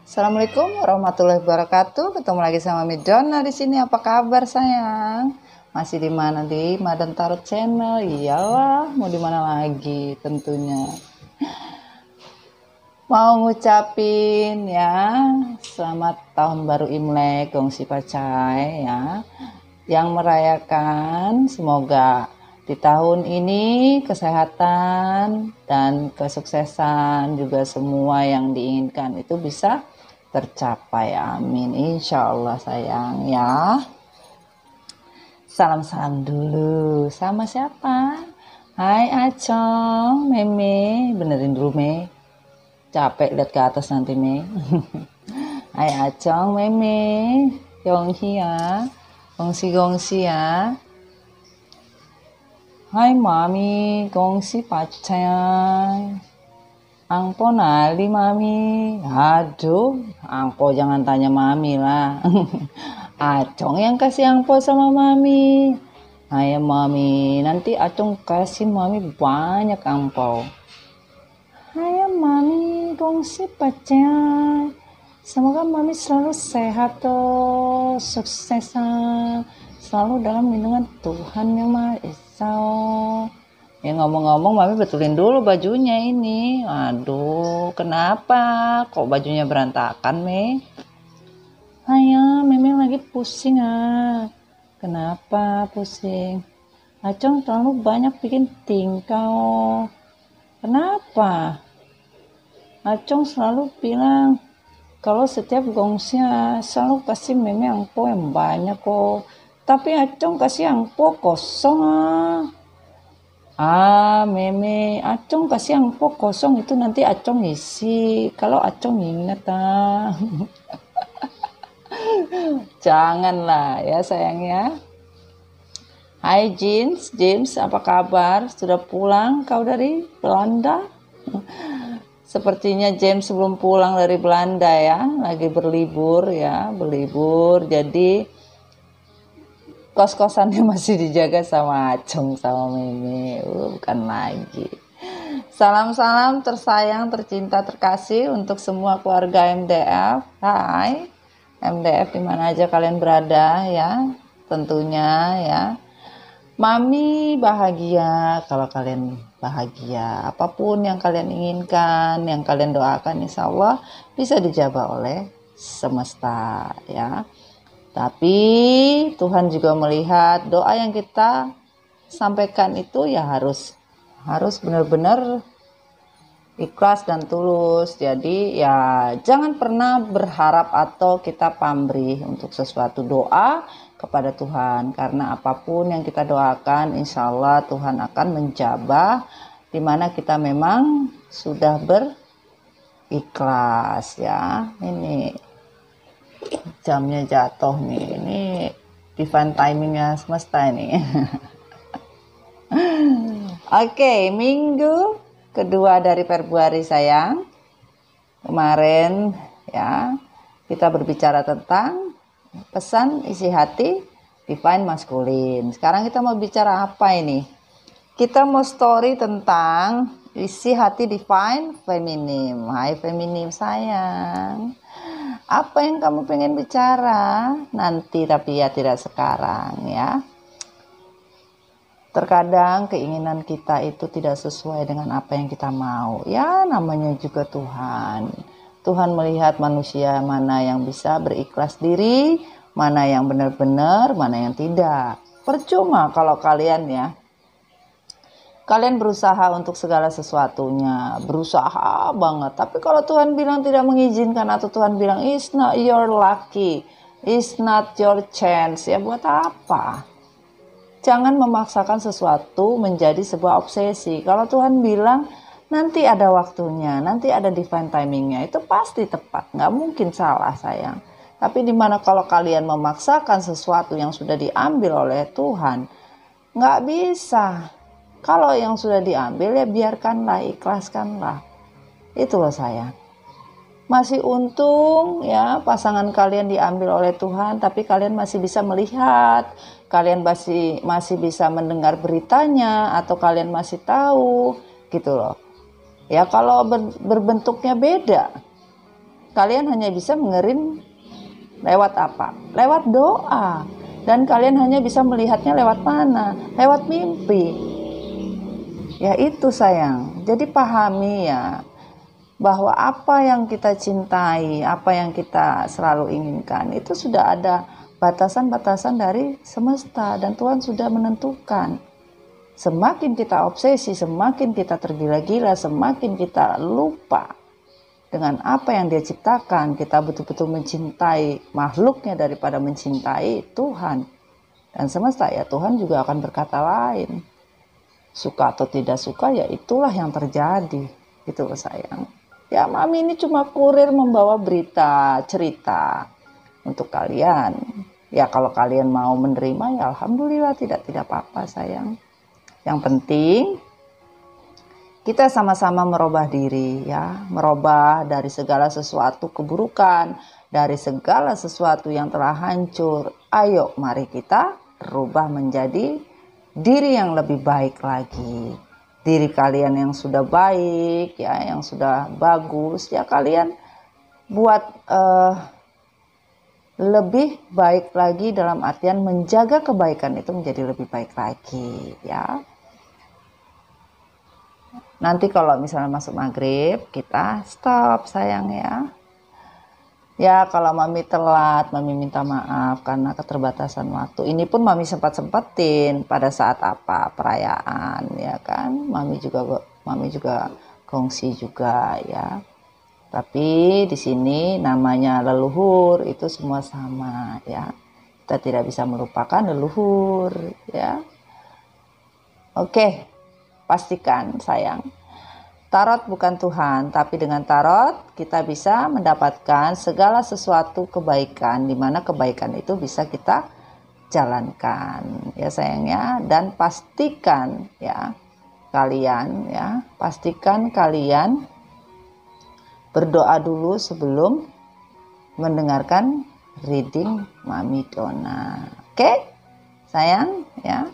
Assalamualaikum warahmatullahi wabarakatuh. Ketemu lagi sama Midona di sini. Apa kabar sayang? Masih di mana di Madan Tarot Channel? Iyalah, mau di mana lagi tentunya. Mau ngucapin ya, selamat tahun baru Imlek Gongsi Pacai ya. Yang merayakan semoga di tahun ini kesehatan dan kesuksesan juga semua yang diinginkan itu bisa tercapai, amin, insya Allah sayang ya. Salam-salam dulu sama siapa? Hai Acong, Meme, benerin dulu Me, capek lihat ke atas nanti Me. Hai Acong, Meme, Yonghi ya, gongsi ya. Hai Mami, gongsi pacai. Angpo nali Mami. Aduh, Angpo jangan tanya Mami lah. Acong yang kasih Angpo sama Mami. Hai Mami, nanti Acong kasih Mami banyak Angpo. Hai Mami, gongsi pacai. Semoga Mami selalu sehat toh, sukses, selalu dalam lindungan Tuhan Yang Maha Esa. Ya ngomong-ngomong, Mami betulin dulu bajunya ini. Aduh, kenapa? Kok bajunya berantakan, Me? Ayah, Meme lagi pusing Kenapa pusing? Acong terlalu banyak bikin tingkah. Kenapa? Acong selalu bilang kalau setiap gongsinya selalu kasih Meme angpo yang banyak kok. Tapi Acong kasih angpo kosong Meme, Acong kasih angpo kosong itu nanti Acong isi. Kalau Acong ingat Janganlah ya sayang ya. Hai James, apa kabar? Sudah pulang kau dari Belanda? Sepertinya James sebelum pulang dari Belanda ya, lagi berlibur ya, jadi kos-kosannya masih dijaga sama Acong sama Meme, bukan lagi. Salam-salam tersayang, tercinta, terkasih untuk semua keluarga MDF. Hai MDF dimana aja kalian berada ya, tentunya ya. Mami bahagia kalau kalian bahagia. Apapun yang kalian inginkan, yang kalian doakan, insya Allah bisa dijabah oleh semesta ya. Tapi Tuhan juga melihat doa yang kita sampaikan itu ya harus benar-benar ikhlas dan tulus. Jadi ya jangan pernah berharap atau kita pamrih untuk sesuatu doa kepada Tuhan, karena apapun yang kita doakan insya Allah Tuhan akan menjabah dimana kita memang sudah berikhlas ya. Ini jamnya jatuh nih, ini divine timingnya semesta ini. Oke, minggu kedua dari Februari sayang. Kemarin ya kita berbicara tentang pesan isi hati divine maskulin. Sekarang kita mau bicara apa ini? Kita mau story tentang isi hati divine feminim. Hai feminim sayang, apa yang kamu pengen bicara nanti, tapi ya tidak sekarang ya. Terkadang keinginan kita itu tidak sesuai dengan apa yang kita mau. Ya namanya juga Tuhan. Tuhan melihat manusia mana yang bisa berikhlas diri, mana yang benar-benar, mana yang tidak. Percuma kalau kalian berusaha untuk segala sesuatunya, berusaha banget. Tapi kalau Tuhan bilang tidak mengizinkan, atau Tuhan bilang it's not your lucky, it's not your chance, ya buat apa? Jangan memaksakan sesuatu menjadi sebuah obsesi. Kalau Tuhan bilang nanti ada waktunya, nanti ada divine timingnya, itu pasti tepat, nggak mungkin salah sayang. Tapi dimana kalau kalian memaksakan sesuatu yang sudah diambil oleh Tuhan, nggak bisa. Kalau yang sudah diambil ya biarkanlah, ikhlaskanlah. Itu loh sayang. Masih untung ya pasangan kalian diambil oleh Tuhan, tapi kalian masih bisa melihat, kalian masih bisa mendengar beritanya, atau kalian masih tahu gitu loh. Ya kalau berbentuknya beda, kalian hanya bisa mengerim lewat apa? Lewat doa. Dan kalian hanya bisa melihatnya lewat mana? Lewat mimpi. Ya itu sayang. Jadi pahami ya, bahwa apa yang kita cintai, apa yang kita selalu inginkan, itu sudah ada batasan-batasan dari semesta, dan Tuhan sudah menentukan. Semakin kita obsesi, semakin kita tergila-gila, semakin kita lupa dengan apa yang Dia ciptakan, kita betul-betul mencintai makhluknya daripada mencintai Tuhan dan semesta, ya Tuhan juga akan berkata lain. Suka atau tidak suka, ya itulah yang terjadi. Gitu loh sayang. Ya mami ini cuma kurir membawa berita, cerita untuk kalian. Ya kalau kalian mau menerima, ya alhamdulillah, tidak apa-apa sayang. Yang penting kita sama-sama merubah diri ya, merubah dari segala sesuatu keburukan, dari segala sesuatu yang telah hancur. Ayo mari kita rubah menjadi diri yang lebih baik lagi. Diri kalian yang sudah baik ya, yang sudah bagus ya, kalian buat lebih baik lagi dalam artian menjaga kebaikan itu menjadi lebih baik lagi ya. Nanti kalau misalnya masuk maghrib, kita stop sayang ya. Ya kalau mami telat, mami minta maaf karena keterbatasan waktu. Ini pun mami sempat-sempetin pada saat apa perayaan ya kan. Mami juga kongsi juga ya. Tapi di sini namanya leluhur itu semua sama ya. Kita tidak bisa melupakan leluhur ya. Oke, pastikan sayang. Tarot bukan Tuhan, tapi dengan tarot kita bisa mendapatkan segala sesuatu kebaikan, di mana kebaikan itu bisa kita jalankan ya sayangnya. Dan pastikan ya kalian berdoa dulu sebelum mendengarkan reading Mami Dona. Oke sayang ya.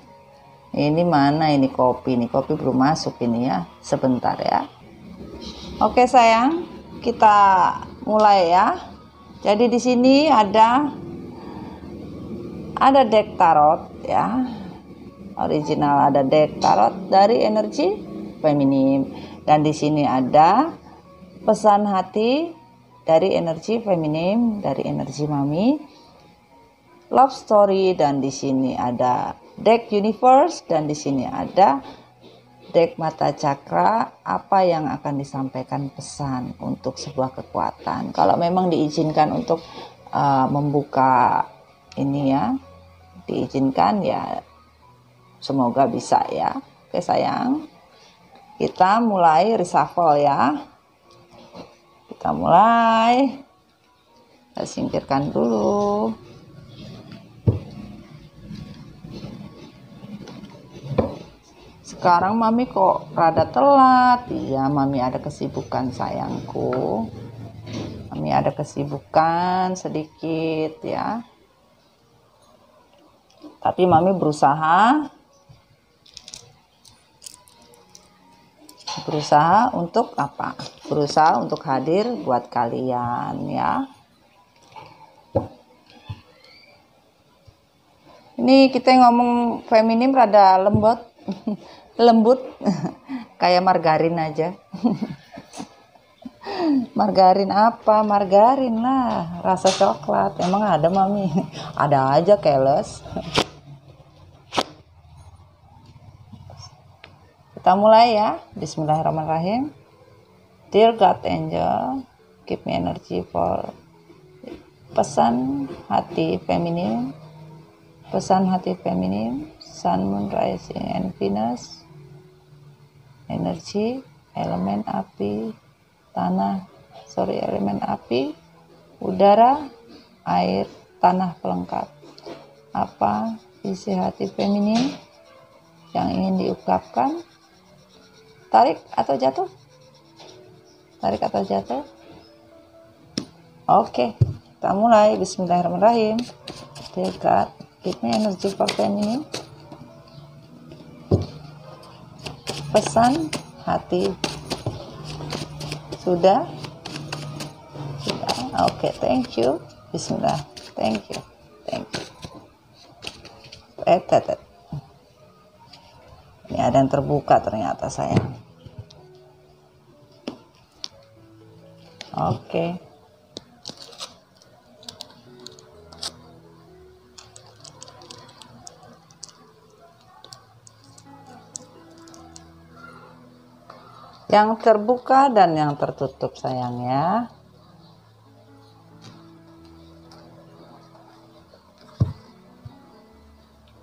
Ini mana ini kopi nih, kopi belum masuk ini ya, sebentar ya. Oke sayang, kita mulai ya. Jadi di sini ada deck tarot ya, original ada deck tarot dari energi feminim, dan di sini ada pesan hati dari energi feminim, dari energi mami, love story, dan di sini ada deck universe, dan di sini ada deck mata cakra, apa yang akan disampaikan pesan untuk sebuah kekuatan. Kalau memang diizinkan untuk membuka ini ya, diizinkan ya, semoga bisa ya. Oke sayang, kita mulai reshuffle ya. Kita mulai, kita singkirkan dulu. Sekarang mami kok rada telat. Iya mami ada kesibukan sayangku. Mami ada kesibukan sedikit ya. Tapi mami berusaha untuk apa? Berusaha untuk hadir buat kalian ya. Ini kita ngomong feminim rada lembut kayak margarin aja. Margarin apa? Margarin lah, rasa coklat. Emang ada mami? Ada aja keles. Kita mulai ya. Bismillahirrahmanirrahim. Dear God Angel, give me energy for pesan hati feminim. Pesan hati feminim, Sun, Moon, Rising, and Venus. Energi, elemen api, elemen api, udara, air, tanah pelengkap. Apa isi hati feminin yang ingin diungkapkan? Tarik atau jatuh? Tarik atau jatuh? Oke, kita mulai. Bismillahirrahmanirrahim. Dear God, give me energy for feminine. Pesan hati. Sudah. Oke, thank you. Bismillah. Thank you. Thank you. Tetet. Ini ada yang terbuka ternyata sayang. Oke. Yang terbuka dan yang tertutup sayang ya.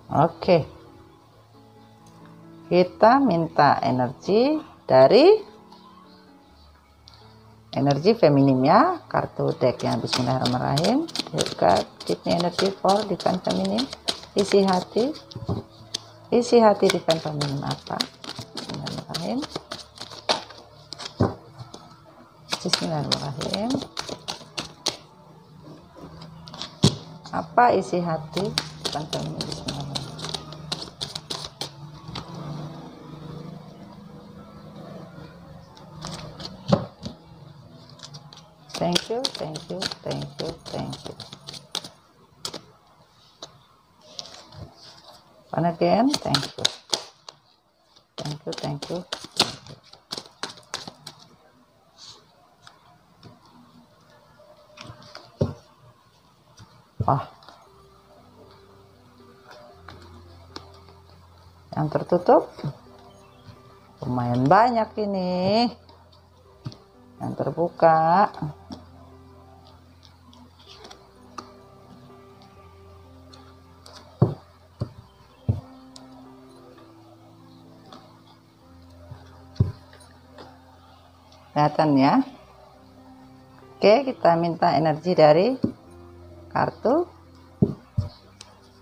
Oke. Kita minta energi dari energi feminim ya, kartu decknya. Bismillahirrahmanirrahim. God, give me energy for divine feminim. Isi hati divine feminim apa? Bismillahirrahmanirrahim. Bismillahirrahmanirrahim. Apa isi hati divine feminim? Bismillahirrahmanirrahim. Thank you, thank you, thank you, thank you. And again, thank you. Thank you, thank you, thank you. Wah. Yang tertutup lumayan banyak ini. Yang terbuka kelihatan ya. Oke, kita minta energi dari kartu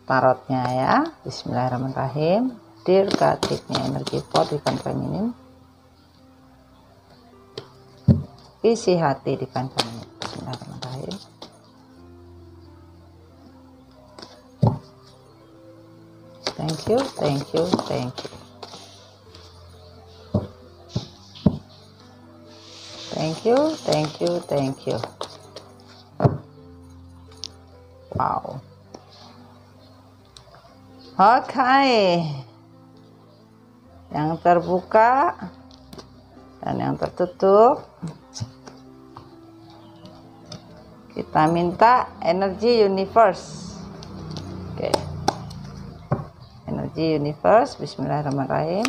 tarotnya ya. Bismillahirrahmanirrahim. Dear God, give me energy for divine feminine. Isi hati divine feminine. Bismillahirrahmanirrahim. Thank you, thank you, thank you. Thank you, thank you, thank you. Wow. Oke. Yang terbuka dan yang tertutup. Kita minta energi universe. Oke. Energi universe. Bismillahirrahmanirrahim.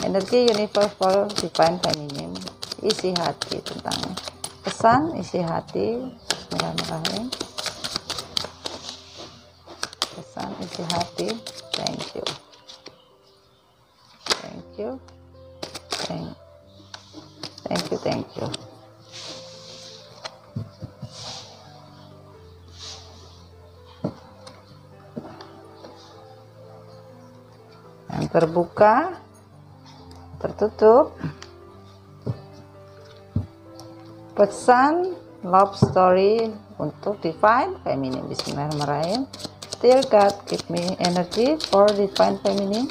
Energi universe for divine feminine. Isi hati tentang pesan isi hati. Bismillahirrahmanirrahim. Pesan isi hati. Thank you. Thank you. Thank you, thank you. Yang terbuka, tertutup. Pesan love story untuk divine feminine. Bismillahirrahmanirrahim. Dear God, give me energy for divine feminine.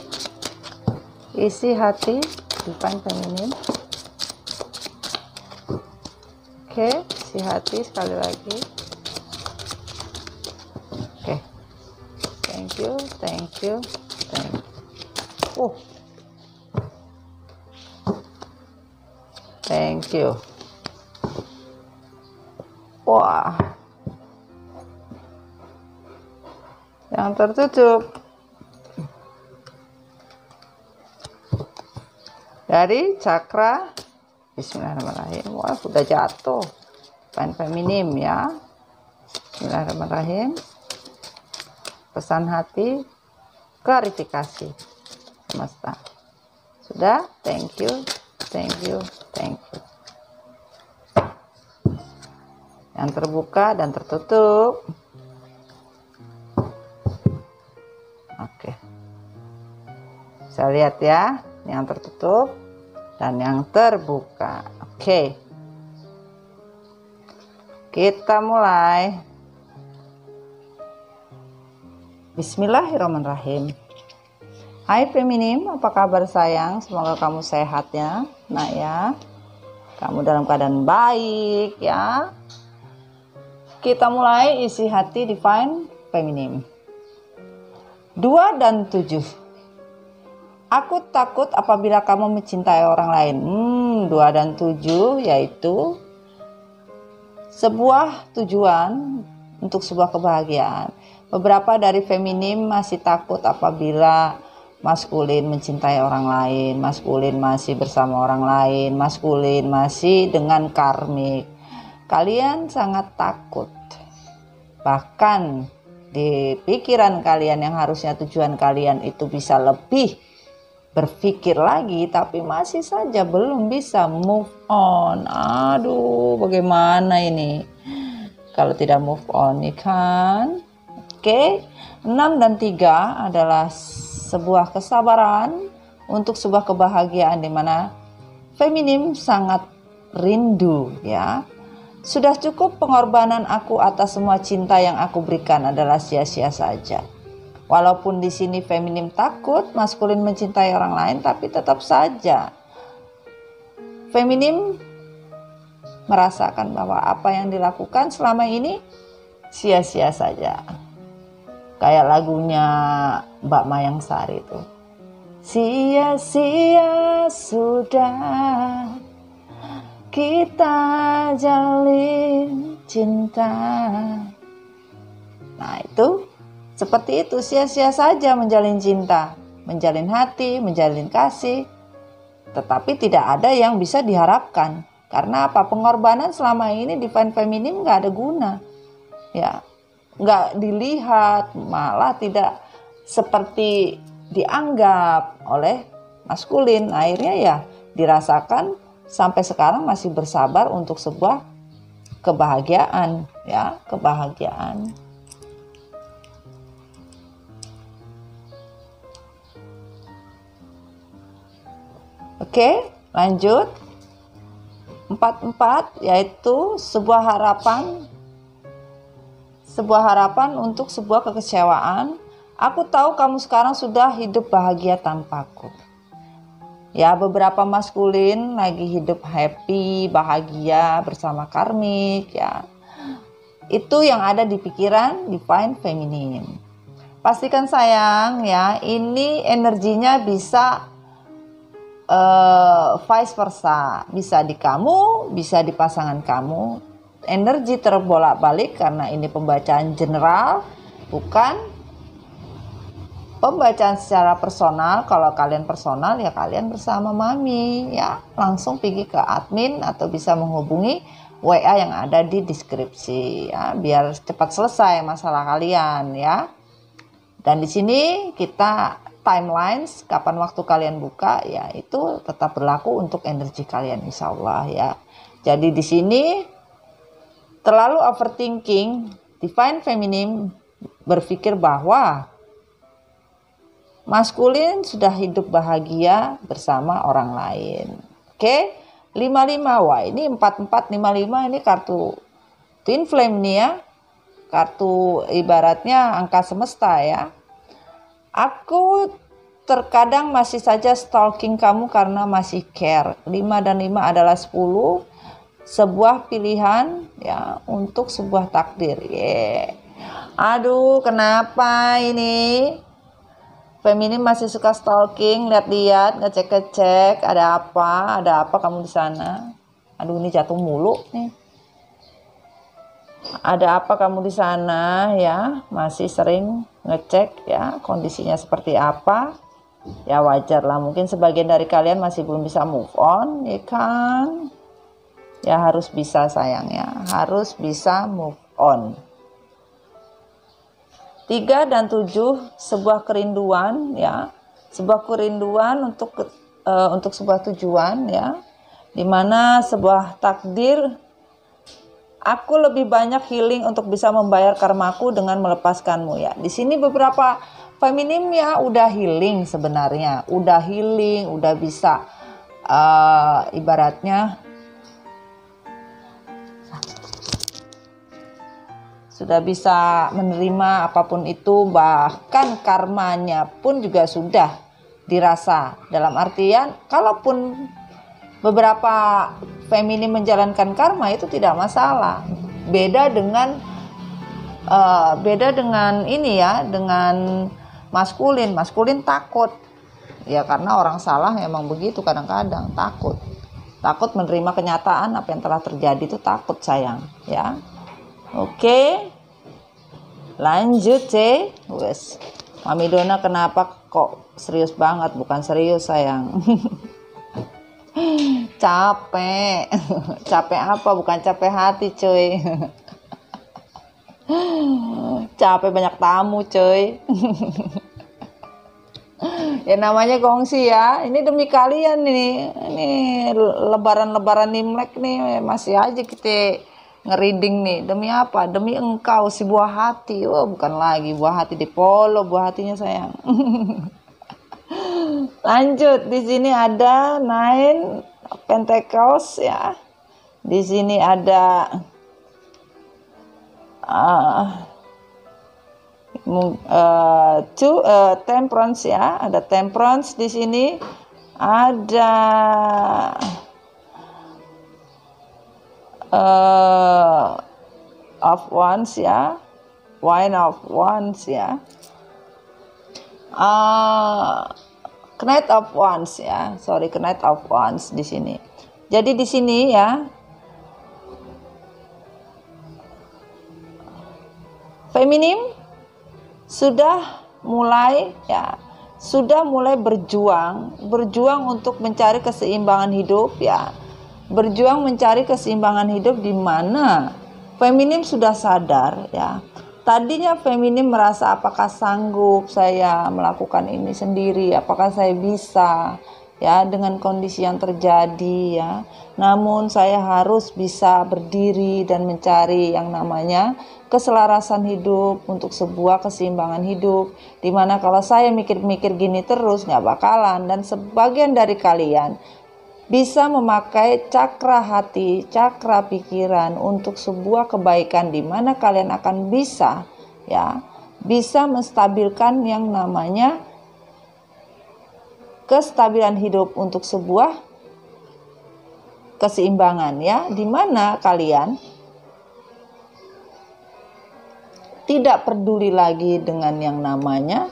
Isi hati divine feminine. Oke, isi hati sekali lagi. Oke. Thank you, thank you, thank you. Thank you. Wah. Yang tertutup dari cakra. Bismillahirrahmanirrahim. Wah, sudah jatuh. Divine feminim ya. Bismillahirrahmanirrahim. Pesan hati, klarifikasi semesta. Sudah, thank you, thank you, thank you. Yang terbuka dan tertutup. Oke. Bisa lihat ya, yang tertutup dan yang terbuka. Oke. Kita mulai. Bismillahirrahmanirrahim. Hai feminim, apa kabar sayang? Semoga kamu sehat ya, nak ya. Kamu dalam keadaan baik ya. Kita mulai isi hati Divine Feminine. 2 dan 7. Aku takut apabila kamu mencintai orang lain. 2 dan 7 yaitu sebuah tujuan untuk sebuah kebahagiaan. Beberapa dari feminim masih takut apabila maskulin mencintai orang lain, maskulin masih bersama orang lain, maskulin masih dengan karmik. Kalian sangat takut. Bahkan di pikiran kalian yang harusnya tujuan kalian itu bisa lebih berpikir lagi, tapi masih saja belum bisa move on. Aduh, bagaimana ini kalau tidak move on, ya kan? Oke, 6 dan 3 adalah sebuah kesabaran untuk sebuah kebahagiaan di mana feminim sangat rindu, ya. Sudah cukup pengorbanan aku atas semua cinta yang aku berikan adalah sia-sia saja. Walaupun di sini feminim takut maskulin mencintai orang lain, tapi tetap saja feminim merasakan bahwa apa yang dilakukan selama ini sia-sia saja. Kayak lagunya Mbak Mayang Sari itu. Sia-sia sudah kita jalin cinta. Nah itu seperti itu, sia-sia saja menjalin cinta, menjalin hati, menjalin kasih. Tetapi tidak ada yang bisa diharapkan. Karena apa? Pengorbanan selama ini Divine Feminine nggak ada guna. Ya, nggak dilihat, malah tidak seperti dianggap oleh maskulin. Akhirnya ya dirasakan sampai sekarang masih bersabar untuk sebuah kebahagiaan, ya, kebahagiaan. Oke, lanjut. 44 yaitu sebuah harapan untuk sebuah kekecewaan. Aku tahu kamu sekarang sudah hidup bahagia tanpaku. Ya, beberapa maskulin lagi hidup happy, bahagia bersama karmik, ya. Itu yang ada di pikiran Divine Feminine. Pastikan sayang, ya, ini energinya bisa vice versa, bisa di kamu, bisa di pasangan kamu. Energi terbolak-balik karena ini pembacaan general, bukan pembacaan secara personal. Kalau kalian personal ya kalian bersama mami, ya langsung pergi ke admin atau bisa menghubungi WA yang ada di deskripsi, ya biar cepat selesai masalah kalian, ya. Dan di sini kita timelines kapan waktu kalian buka, ya itu tetap berlaku untuk energi kalian insya Allah, ya. Jadi di sini terlalu overthinking, Divine Feminine berpikir bahwa maskulin sudah hidup bahagia bersama orang lain. Oke, 55, wah ini 4455 ini kartu Twin Flame nih, ya. Kartu ibaratnya angka semesta, ya. Aku terkadang masih saja stalking kamu karena masih care. 5 dan 5 adalah 10. Sebuah pilihan, ya, untuk sebuah takdir. Yeah. Aduh, kenapa ini? Feminim masih suka stalking, lihat-lihat, ngecek-ngecek, ada apa kamu di sana? Aduh, ini jatuh mulu nih. Ada apa kamu di sana, ya? Masih sering ngecek, ya, kondisinya seperti apa? Ya wajar lah, mungkin sebagian dari kalian masih belum bisa move on, ya kan? Ya harus bisa sayangnya, harus bisa move on. 3 dan 7 sebuah kerinduan, ya, sebuah kerinduan untuk sebuah tujuan, ya, dimana sebuah takdir. Aku lebih banyak healing untuk bisa membayar karmaku dengan melepaskanmu, ya. Di sini beberapa feminim, ya, udah healing sebenarnya, udah healing, udah bisa ibaratnya sudah bisa menerima apapun itu, bahkan karmanya pun juga sudah dirasa. Dalam artian, kalaupun beberapa feminim menjalankan karma itu tidak masalah. Beda dengan beda dengan ini ya, dengan maskulin. Maskulin takut ya, karena orang salah memang begitu, kadang-kadang takut menerima kenyataan apa yang telah terjadi, itu takut sayang ya. Oke, lanjut wes. Mami Dona kenapa kok serius banget? Bukan serius sayang. Capek. Capek apa? Bukan capek hati cuy. Capek banyak tamu cuy. Ya namanya gongsi ya. Ini demi kalian nih. Ini lebaran-lebaran Imlek nih masih aja kita ngereading nih. Demi apa? Demi engkau si buah hati. Oh, bukan lagi buah hati di polo, buah hatinya sayang. Lanjut, di sini ada Nine Pentacles ya. Di sini ada Temperance ya, ada Temperance di sini, ada of Wands ya, Wine of Wands ya, Knight of Wands ya, Knight of Wands di sini. Jadi di sini ya, feminim sudah mulai berjuang untuk mencari keseimbangan hidup ya. Berjuang mencari keseimbangan hidup di mana feminim sudah sadar ya. Tadinya feminim merasa apakah sanggup saya melakukan ini sendiri, apakah saya bisa ya dengan kondisi yang terjadi ya. Namun saya harus bisa berdiri dan mencari yang namanya keselarasan hidup untuk sebuah keseimbangan hidup, dimana kalau saya mikir-mikir gini terus nggak bakalan. Dan sebagian dari kalian bisa memakai cakra hati, cakra pikiran untuk sebuah kebaikan, dimana kalian akan bisa menstabilkan yang namanya kestabilan hidup untuk sebuah keseimbangan ya, dimana kalian tidak peduli lagi dengan yang namanya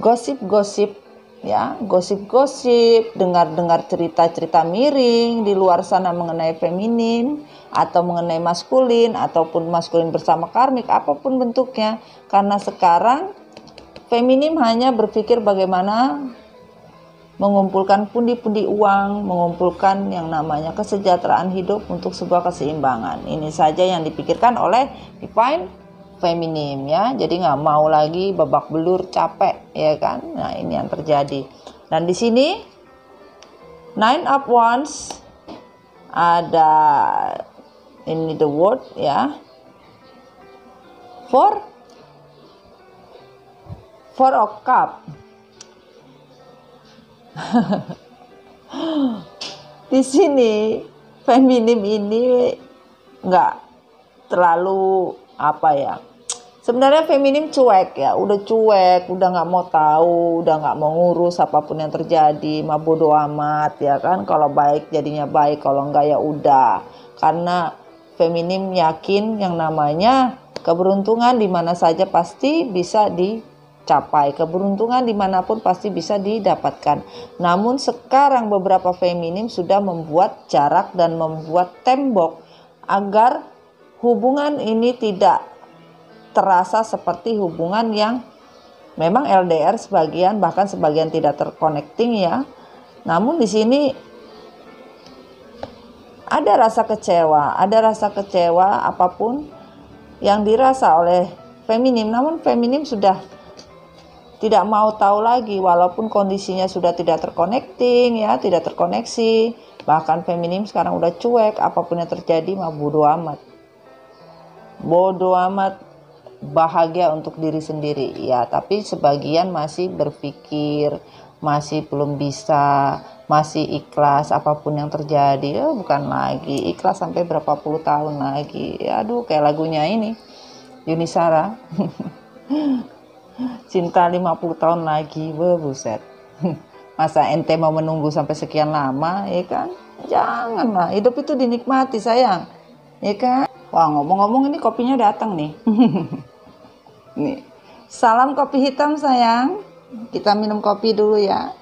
gosip-gosip ya, gosip-gosip, dengar-dengar cerita-cerita miring di luar sana mengenai feminim atau mengenai maskulin ataupun maskulin bersama karmik, apapun bentuknya. Karena sekarang feminim hanya berpikir bagaimana mengumpulkan pundi-pundi uang, mengumpulkan yang namanya kesejahteraan hidup untuk sebuah keseimbangan. Ini saja yang dipikirkan oleh Divine Feminim ya. Jadi nggak mau lagi babak belur, capek ya kan. Nah, ini yang terjadi. Dan di sini Nine of Wands, ada ini the word ya, Four of Cup. Di sini feminim ini nggak terlalu sebenarnya feminim cuek ya, udah nggak mau tahu, udah nggak mau ngurus apapun yang terjadi, mah bodo amat ya kan. Kalau baik jadinya baik, kalau enggak ya udah. Karena feminim yakin yang namanya keberuntungan di mana saja pasti bisa dicapai, keberuntungan dimanapun pasti bisa didapatkan. Namun sekarang beberapa feminim sudah membuat jarak dan membuat tembok agar hubungan ini tidak terasa seperti hubungan yang memang LDR sebagian, bahkan sebagian tidak terconnecting ya. Namun di sini ada rasa kecewa apapun yang dirasa oleh feminim. Namun feminim sudah tidak mau tahu lagi, walaupun kondisinya sudah tidak terconnecting ya, tidak terkoneksi. Bahkan feminim sekarang udah cuek, apapun yang terjadi mah bodo amat, bahagia untuk diri sendiri ya. Tapi sebagian masih berpikir, masih belum bisa, masih ikhlas apapun yang terjadi. Bukan lagi ikhlas sampai berapa puluh tahun lagi. Aduh, kayak lagunya ini Yuni Shara. Cinta 50 tahun lagi. Buset. Masa ente mau menunggu sampai sekian lama ya kan? Janganlah, hidup itu dinikmati sayang ya kan. Wah, ngomong-ngomong ini kopinya datang nih. Nih, salam kopi hitam sayang. Kita minum kopi dulu ya.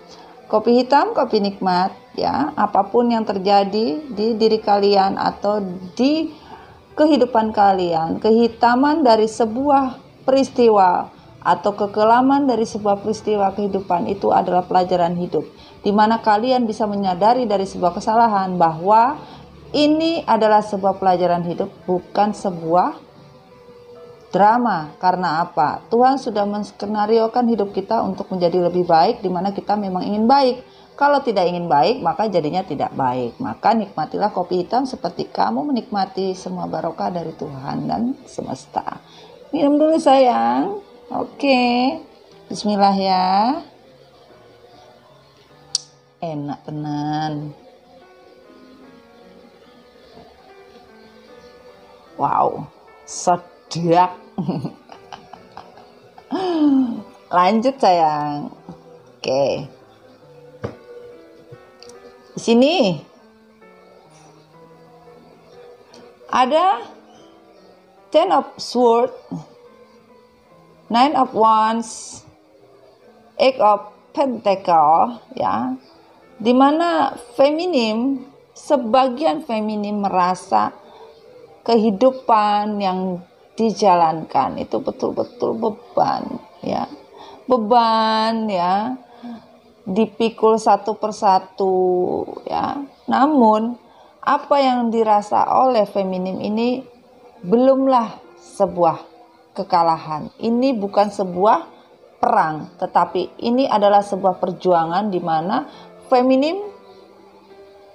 Kopi hitam, kopi nikmat ya. Apapun yang terjadi di diri kalian atau di kehidupan kalian, kehitaman dari sebuah peristiwa atau kekelaman dari sebuah peristiwa kehidupan itu adalah pelajaran hidup, di mana kalian bisa menyadari dari sebuah kesalahan bahwa ini adalah sebuah pelajaran hidup, bukan sebuah drama. Karena apa? Tuhan sudah menskenariokan hidup kita untuk menjadi lebih baik, di mana kita memang ingin baik. Kalau tidak ingin baik, maka jadinya tidak baik. Maka nikmatilah kopi hitam seperti kamu menikmati semua barokah dari Tuhan dan semesta. Minum dulu sayang. Oke. Bismillah ya. Enak tenan. Wow. Sedap. Lanjut sayang. Oke. Di sini ada Ten of Swords, Nine of Wands, Eight of Pentacles ya. Dimana feminim, sebagian feminim merasa kehidupan yang dijalankan itu betul-betul beban ya, dipikul satu persatu ya. Namun apa yang dirasa oleh feminim ini belumlah sebuah kekalahan. Ini bukan sebuah perang, tetapi ini adalah sebuah perjuangan di mana feminim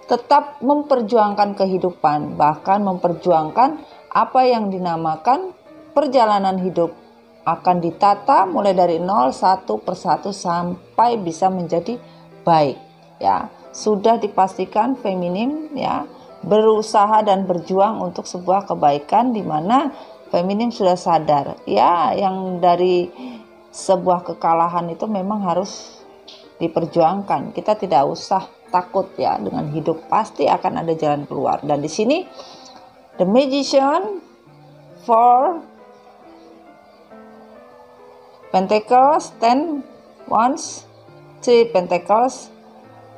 tetap memperjuangkan kehidupan, bahkan memperjuangkan apa yang dinamakan perjalanan hidup akan ditata mulai dari 0 satu persatu sampai bisa menjadi baik ya. Sudah dipastikan feminim ya berusaha dan berjuang untuk sebuah kebaikan, di mana feminim sudah sadar ya, yang dari sebuah kekalahan itu memang harus diperjuangkan. Kita tidak usah takut ya dengan hidup, pasti akan ada jalan keluar. Dan di sini The Magician, Four Pentacles, Ten Wands, Three Pentacles.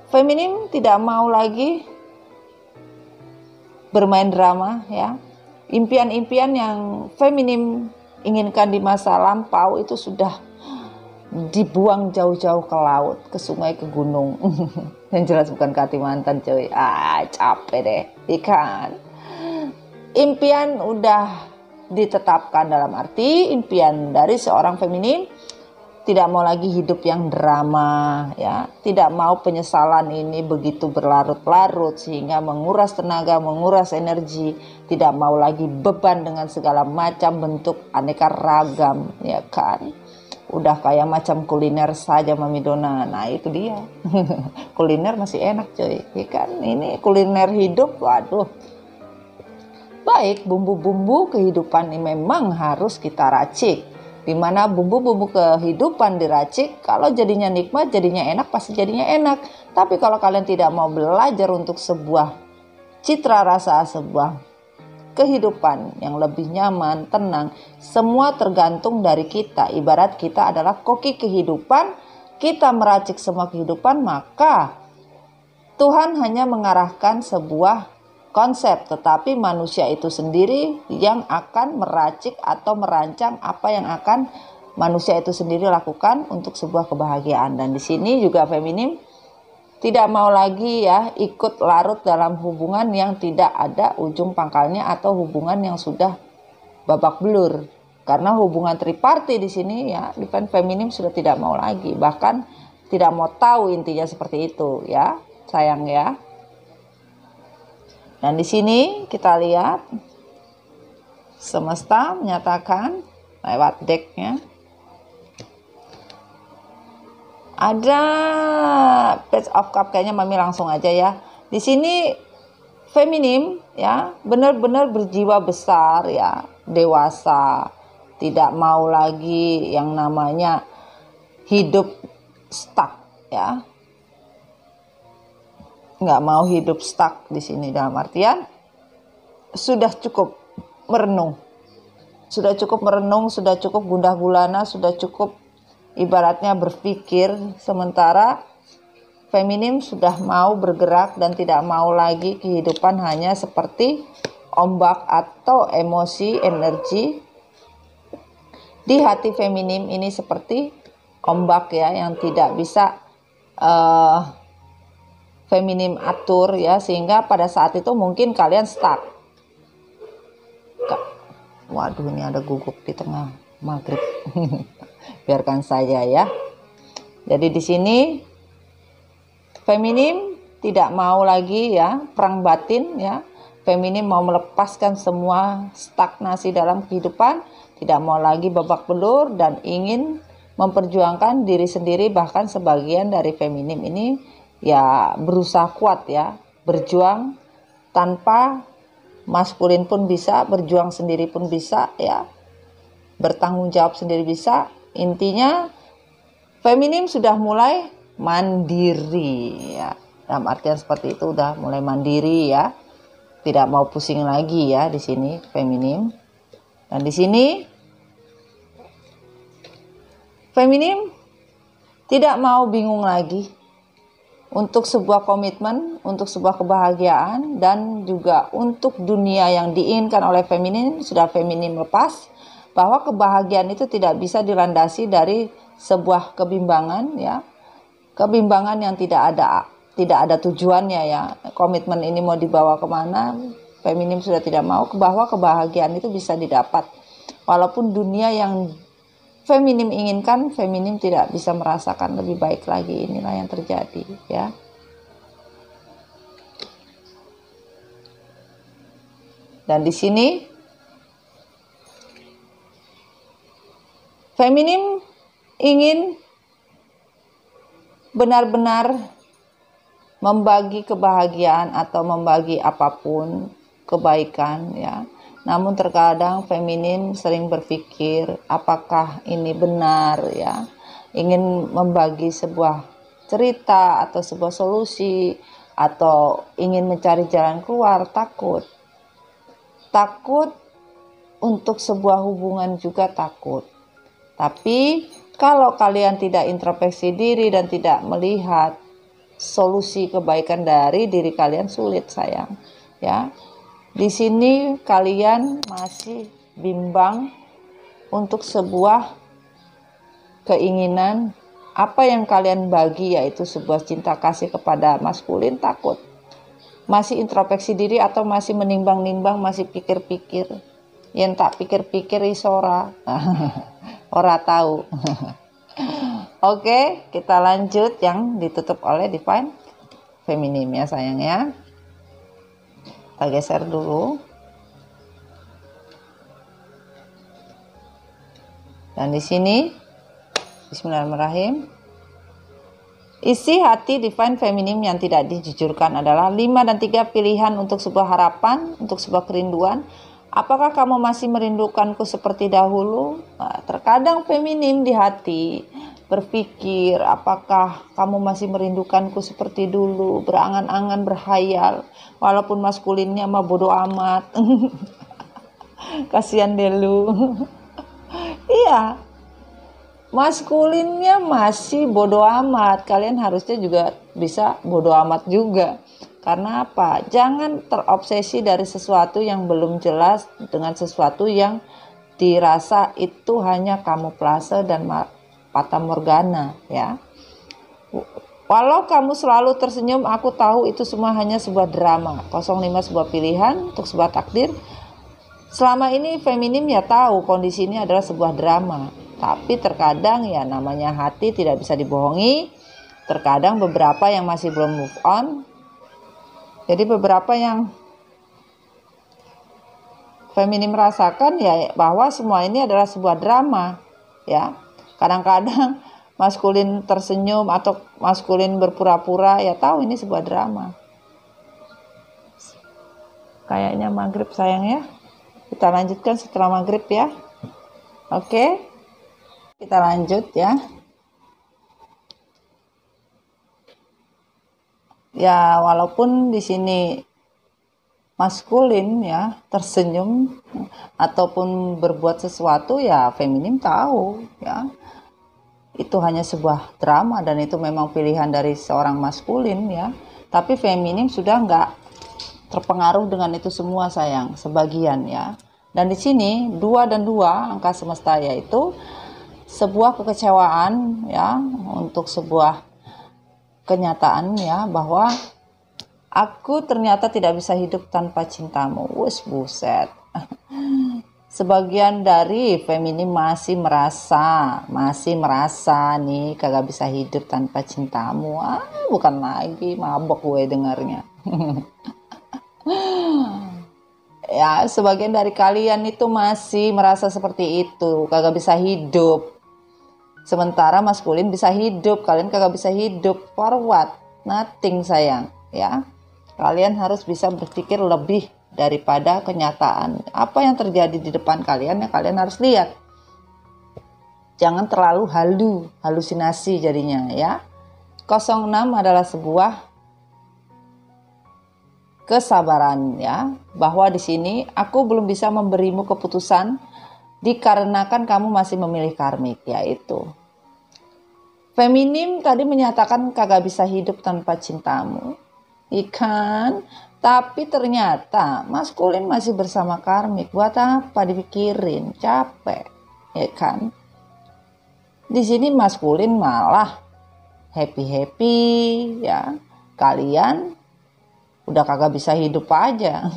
Feminim tidak mau lagi bermain drama ya. Impian-impian yang feminim inginkan di masa lampau itu sudah dibuang jauh-jauh ke laut, ke sungai, ke gunung. Yang jelas bukan ke Kalimantan cuy. Capek deh ikan. Impian udah ditetapkan, dalam arti impian dari seorang feminim tidak mau lagi hidup yang drama ya, tidak mau penyesalan ini begitu berlarut-larut sehingga menguras tenaga, menguras energi, tidak mau lagi beban dengan segala macam bentuk aneka ragam ya kan. Udah kayak macam kuliner saja Mami Dona. Nah itu dia. Kuliner masih enak coy ya kan, ini kuliner hidup, waduh. Baik, bumbu-bumbu kehidupan ini memang harus kita racik. Dimana bumbu-bumbu kehidupan diracik, kalau jadinya nikmat, jadinya enak, pasti jadinya enak. Tapi kalau kalian tidak mau belajar untuk sebuah citra rasa, sebuah kehidupan yang lebih nyaman, tenang, semua tergantung dari kita. Ibarat kita adalah koki kehidupan, kita meracik semua kehidupan, maka Tuhan hanya mengarahkan sebuah konsep, tetapi manusia itu sendiri yang akan meracik atau merancang apa yang akan manusia itu sendiri lakukan untuk sebuah kebahagiaan. Dan di sini juga feminim tidak mau lagi ya ikut larut dalam hubungan yang tidak ada ujung pangkalnya atau hubungan yang sudah babak belur. Karena hubungan triparti di sini ya, feminim sudah tidak mau lagi, bahkan tidak mau tahu intinya seperti itu ya, sayang ya. Dan di sini kita lihat semesta menyatakan lewat decknya ada Page of Cup, kayaknya Mami langsung aja ya. Di sini feminim ya benar-benar berjiwa besar ya, dewasa, tidak mau lagi yang namanya hidup stuck ya. Nggak mau hidup stuck di sini, dalam artian sudah cukup merenung sudah cukup merenung, sudah cukup gundah gulana, sudah cukup ibaratnya berpikir, sementara feminim sudah mau bergerak dan tidak mau lagi kehidupan hanya seperti ombak atau emosi, energi. Di hati feminim ini seperti ombak ya, yang tidak bisa feminim atur ya, sehingga pada saat itu mungkin kalian stuck. Waduh, ini ada guguk di tengah maghrib. Biarkan saja ya. Jadi di sini feminim tidak mau lagi ya perang batin ya. Feminim mau melepaskan semua stagnasi dalam kehidupan, tidak mau lagi babak belur dan ingin memperjuangkan diri sendiri. Bahkan sebagian dari feminim ini ya berusaha kuat ya, berjuang tanpa maskulin pun bisa, berjuang sendiri pun bisa ya, bertanggung jawab sendiri bisa. Intinya feminim sudah mulai mandiri ya, dalam artian seperti itu, udah mulai mandiri ya, tidak mau pusing lagi ya di sini feminim. Dan di sini feminim tidak mau bingung lagi untuk sebuah komitmen, untuk sebuah kebahagiaan, dan juga untuk dunia yang diinginkan oleh feminim. Sudah feminim lepas bahwa kebahagiaan itu tidak bisa dilandasi dari sebuah kebimbangan ya, kebimbangan yang tidak ada tujuannya ya. Komitmen ini mau dibawa kemana, feminim sudah tidak mau, bahwa kebahagiaan itu bisa didapat walaupun dunia yang feminim inginkan, feminim tidak bisa merasakan lebih baik lagi. Inilah yang terjadi ya. Dan di sini feminim ingin benar-benar membagi kebahagiaan atau membagi apapun kebaikan ya. Namun terkadang feminim sering berpikir apakah ini benar ya, ingin membagi sebuah cerita atau sebuah solusi atau ingin mencari jalan keluar, takut untuk sebuah hubungan juga takut. Tapi kalau kalian tidak introspeksi diri dan tidak melihat solusi kebaikan dari diri kalian, sulit sayang ya. Di sini kalian masih bimbang untuk sebuah keinginan. Apa yang kalian bagi yaitu sebuah cinta kasih kepada maskulin, takut. Masih introspeksi diri atau masih menimbang-nimbang, masih pikir-pikir. Yang tak pikir-pikir isora. Ora tahu. Oke, kita lanjut yang ditutup oleh Divine Feminim ya sayang ya. Kita geser dulu. Dan di sini bismillahirrahmanirrahim. Isi hati Divine Feminim yang tidak dijujurkan adalah 5 dan 3 pilihan untuk sebuah harapan, untuk sebuah kerinduan. Apakah kamu masih merindukanku seperti dahulu? Nah, terkadang feminim di hati berpikir, apakah kamu masih merindukanku seperti dulu, berangan-angan, berhayal, walaupun maskulinnya mah bodo amat. Kasihan deh lu. Iya, maskulinnya masih bodo amat, kalian harusnya juga bisa bodo amat juga. Karena apa? Jangan terobsesi dari sesuatu yang belum jelas dengan sesuatu yang dirasa itu hanya kamuflase dan fata morgana ya. Walau kamu selalu tersenyum, aku tahu itu semua hanya sebuah drama. 05 sebuah pilihan untuk sebuah takdir. Selama ini feminim ya tahu kondisi ini adalah sebuah drama. Tapi terkadang ya namanya hati tidak bisa dibohongi. Terkadang beberapa yang masih belum move on. Jadi beberapa yang feminim rasakan ya bahwa semua ini adalah sebuah drama ya. Kadang-kadang maskulin tersenyum atau maskulin berpura-pura ya tahu ini sebuah drama. Kayaknya maghrib sayang ya. Kita lanjutkan setelah maghrib ya. Oke. Kita lanjut ya. Ya walaupun di sini maskulin ya tersenyum ataupun berbuat sesuatu, ya feminim tahu ya itu hanya sebuah drama dan itu memang pilihan dari seorang maskulin ya. Tapi feminim sudah nggak terpengaruh dengan itu semua sayang, sebagian ya. Dan di sini 2 dan 2 angka semesta, yaitu sebuah kekecewaan ya untuk sebuah kenyataan ya bahwa aku ternyata tidak bisa hidup tanpa cintamu. Wus buset. Sebagian dari feminim masih merasa nih kagak bisa hidup tanpa cintamu. Bukan lagi, mabok gue dengarnya. Ya, sebagian dari kalian itu masih merasa seperti itu, kagak bisa hidup. Sementara maskulin bisa hidup, kalian kagak bisa hidup. For what? Nothing sayang, ya. Kalian harus bisa berpikir lebih daripada kenyataan. Apa yang terjadi di depan kalian, ya kalian harus lihat. Jangan terlalu halusinasi jadinya, ya. 06 adalah sebuah kesabaran ya, bahwa di sini aku belum bisa memberimu keputusan dikarenakan kamu masih memilih karmik, yaitu feminim tadi menyatakan kagak bisa hidup tanpa cintamu, ikan. Tapi ternyata maskulin masih bersama karmik. Buat apa dipikirin, capek ya kan. Di sini maskulin malah happy ya, kalian udah kagak bisa hidup aja.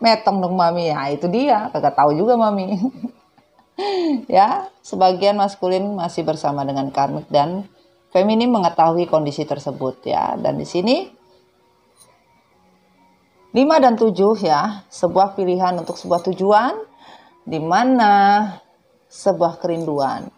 Metong dong mami, ya itu dia, kagak tahu juga mami. Ya, sebagian maskulin masih bersama dengan karmik dan feminim mengetahui kondisi tersebut ya. Dan di sini 5 dan 7 ya, sebuah pilihan untuk sebuah tujuan, di mana sebuah kerinduan.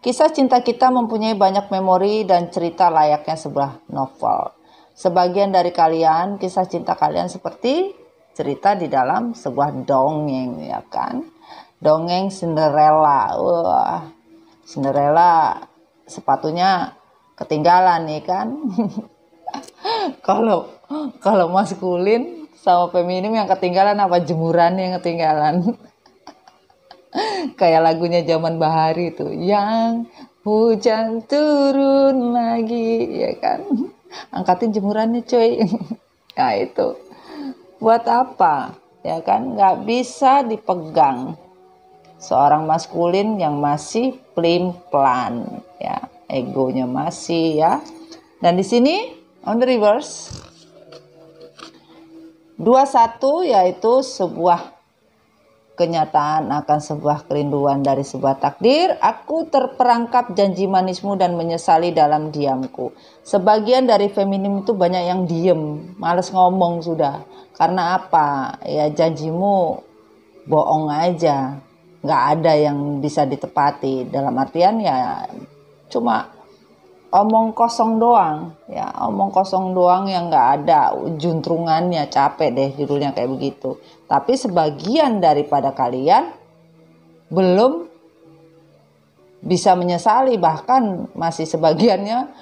Kisah cinta kita mempunyai banyak memori dan cerita layaknya sebuah novel. Sebagian dari kalian, kisah cinta kalian seperti cerita di dalam sebuah dongeng, ya kan? Dongeng Cinderella. Wah, Cinderella sepatunya ketinggalan nih kan? Kalau maskulin sama feminim yang ketinggalan apa? Jemuran yang ketinggalan. Kayak lagunya zaman Bahari itu, yang hujan turun lagi, ya kan? Angkatin jemurannya cuy. Nah itu buat apa ya kan, nggak bisa dipegang seorang maskulin yang masih pelin-pelan ya, egonya masih ya. Dan di sini on the reverse 21 yaitu sebuah kenyataan akan sebuah kerinduan dari sebuah takdir. Aku terperangkap janji manismu dan menyesali dalam diamku. Sebagian dari feminim itu banyak yang diem, males ngomong sudah. Karena apa? Ya janjimu bohong aja, nggak ada yang bisa ditepati. Dalam artian ya cuma omong kosong doang, ya omong kosong doang yang nggak ada juntrungannya. Capek deh judulnya kayak begitu. Tapi sebagian daripada kalian belum bisa menyesali, bahkan masih sebagiannya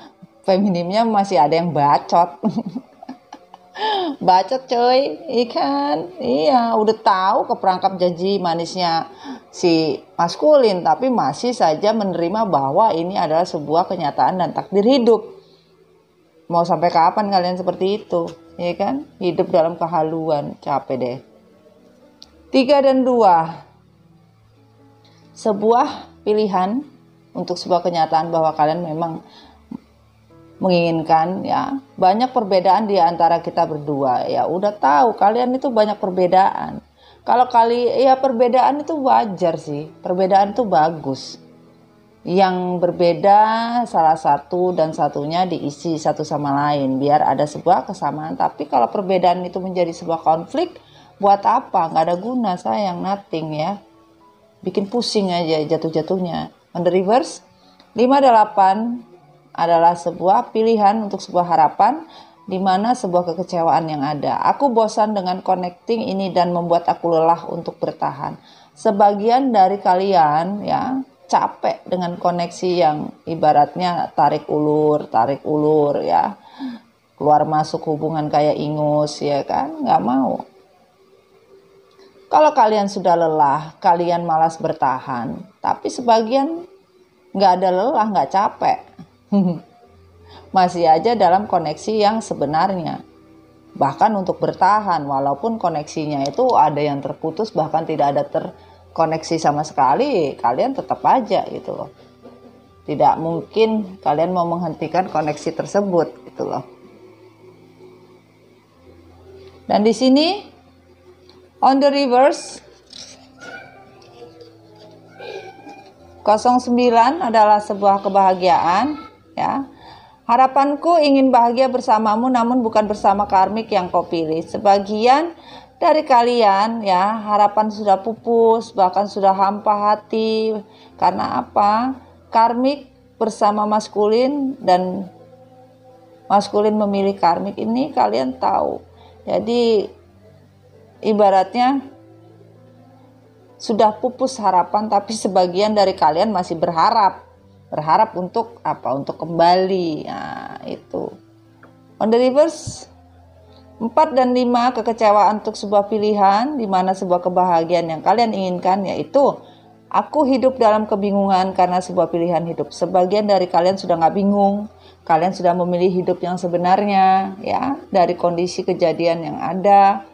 feminimnya masih ada yang bacot. Bacot coy, ikan. Iya, udah tahu keperangkap janji manisnya si maskulin, tapi masih saja menerima bahwa ini adalah sebuah kenyataan dan takdir hidup. Mau sampai kapan kalian seperti itu, ya kan? Hidup dalam kehaluan, capek deh. 3 dan 2. Sebuah pilihan untuk sebuah kenyataan bahwa kalian memang menginginkan ya. Banyak perbedaan di antara kita berdua. Ya udah tahu kalian itu banyak perbedaan. Kalau ya perbedaan itu wajar sih. Perbedaan itu bagus. Yang berbeda salah satu dan satunya diisi satu sama lain biar ada sebuah kesamaan. Tapi kalau perbedaan itu menjadi sebuah konflik, buat apa? Nggak ada guna sayang, nothing ya. Bikin pusing aja jatuh-jatuhnya. On the reverse 58 adalah sebuah pilihan untuk sebuah harapan di mana sebuah kekecewaan yang ada. Aku bosan dengan connecting ini dan membuat aku lelah untuk bertahan. Sebagian dari kalian ya capek dengan koneksi yang ibaratnya tarik ulur ya. keluar masuk hubungan kayak ingus, ya kan? Nggak mau. Kalau kalian sudah lelah, kalian malas bertahan, tapi sebagian nggak ada lelah, nggak capek. Masih aja dalam koneksi yang sebenarnya. Bahkan untuk bertahan, walaupun koneksinya itu ada yang terputus, bahkan tidak ada terkoneksi sama sekali, kalian tetap aja gitu loh. Tidak mungkin kalian mau menghentikan koneksi tersebut gitu loh. Dan di sini on the reverse 09 adalah sebuah kebahagiaan, ya. Harapanku ingin bahagia bersamamu, namun bukan bersama karmik yang kau pilih. Sebagian dari kalian, ya, harapan sudah pupus, bahkan sudah hampa hati. Karena apa? Karmik bersama maskulin dan maskulin memilih karmik ini kalian tahu. Jadi ibaratnya sudah pupus harapan, tapi sebagian dari kalian masih berharap untuk apa? Untuk kembali. Nah, itu. On the reverse 4 dan 5, kekecewaan untuk sebuah pilihan, di mana sebuah kebahagiaan yang kalian inginkan, yaitu aku hidup dalam kebingungan karena sebuah pilihan hidup. Sebagian dari kalian sudah nggak bingung, kalian sudah memilih hidup yang sebenarnya, ya, dari kondisi kejadian yang ada.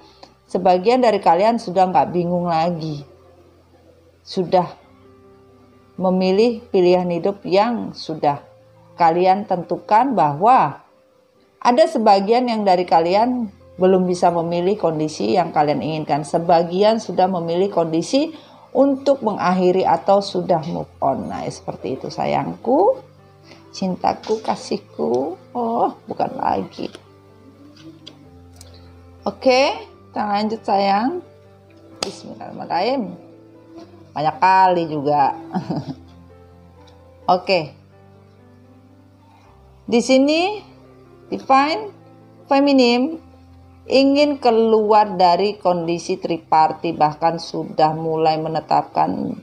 Sebagian dari kalian sudah nggak bingung lagi, sudah memilih pilihan hidup yang sudah kalian tentukan. Bahwa ada sebagian yang dari kalian belum bisa memilih kondisi yang kalian inginkan. Sebagian sudah memilih kondisi untuk mengakhiri atau sudah move on. Nah, seperti itu sayangku, cintaku, kasihku. Oh, bukan lagi. Oke, kita lanjut sayang. Bismillahirrahmanirrahim. Banyak kali juga. Oke. Di sini divine feminim ingin keluar dari kondisi triparti, bahkan sudah mulai menetapkan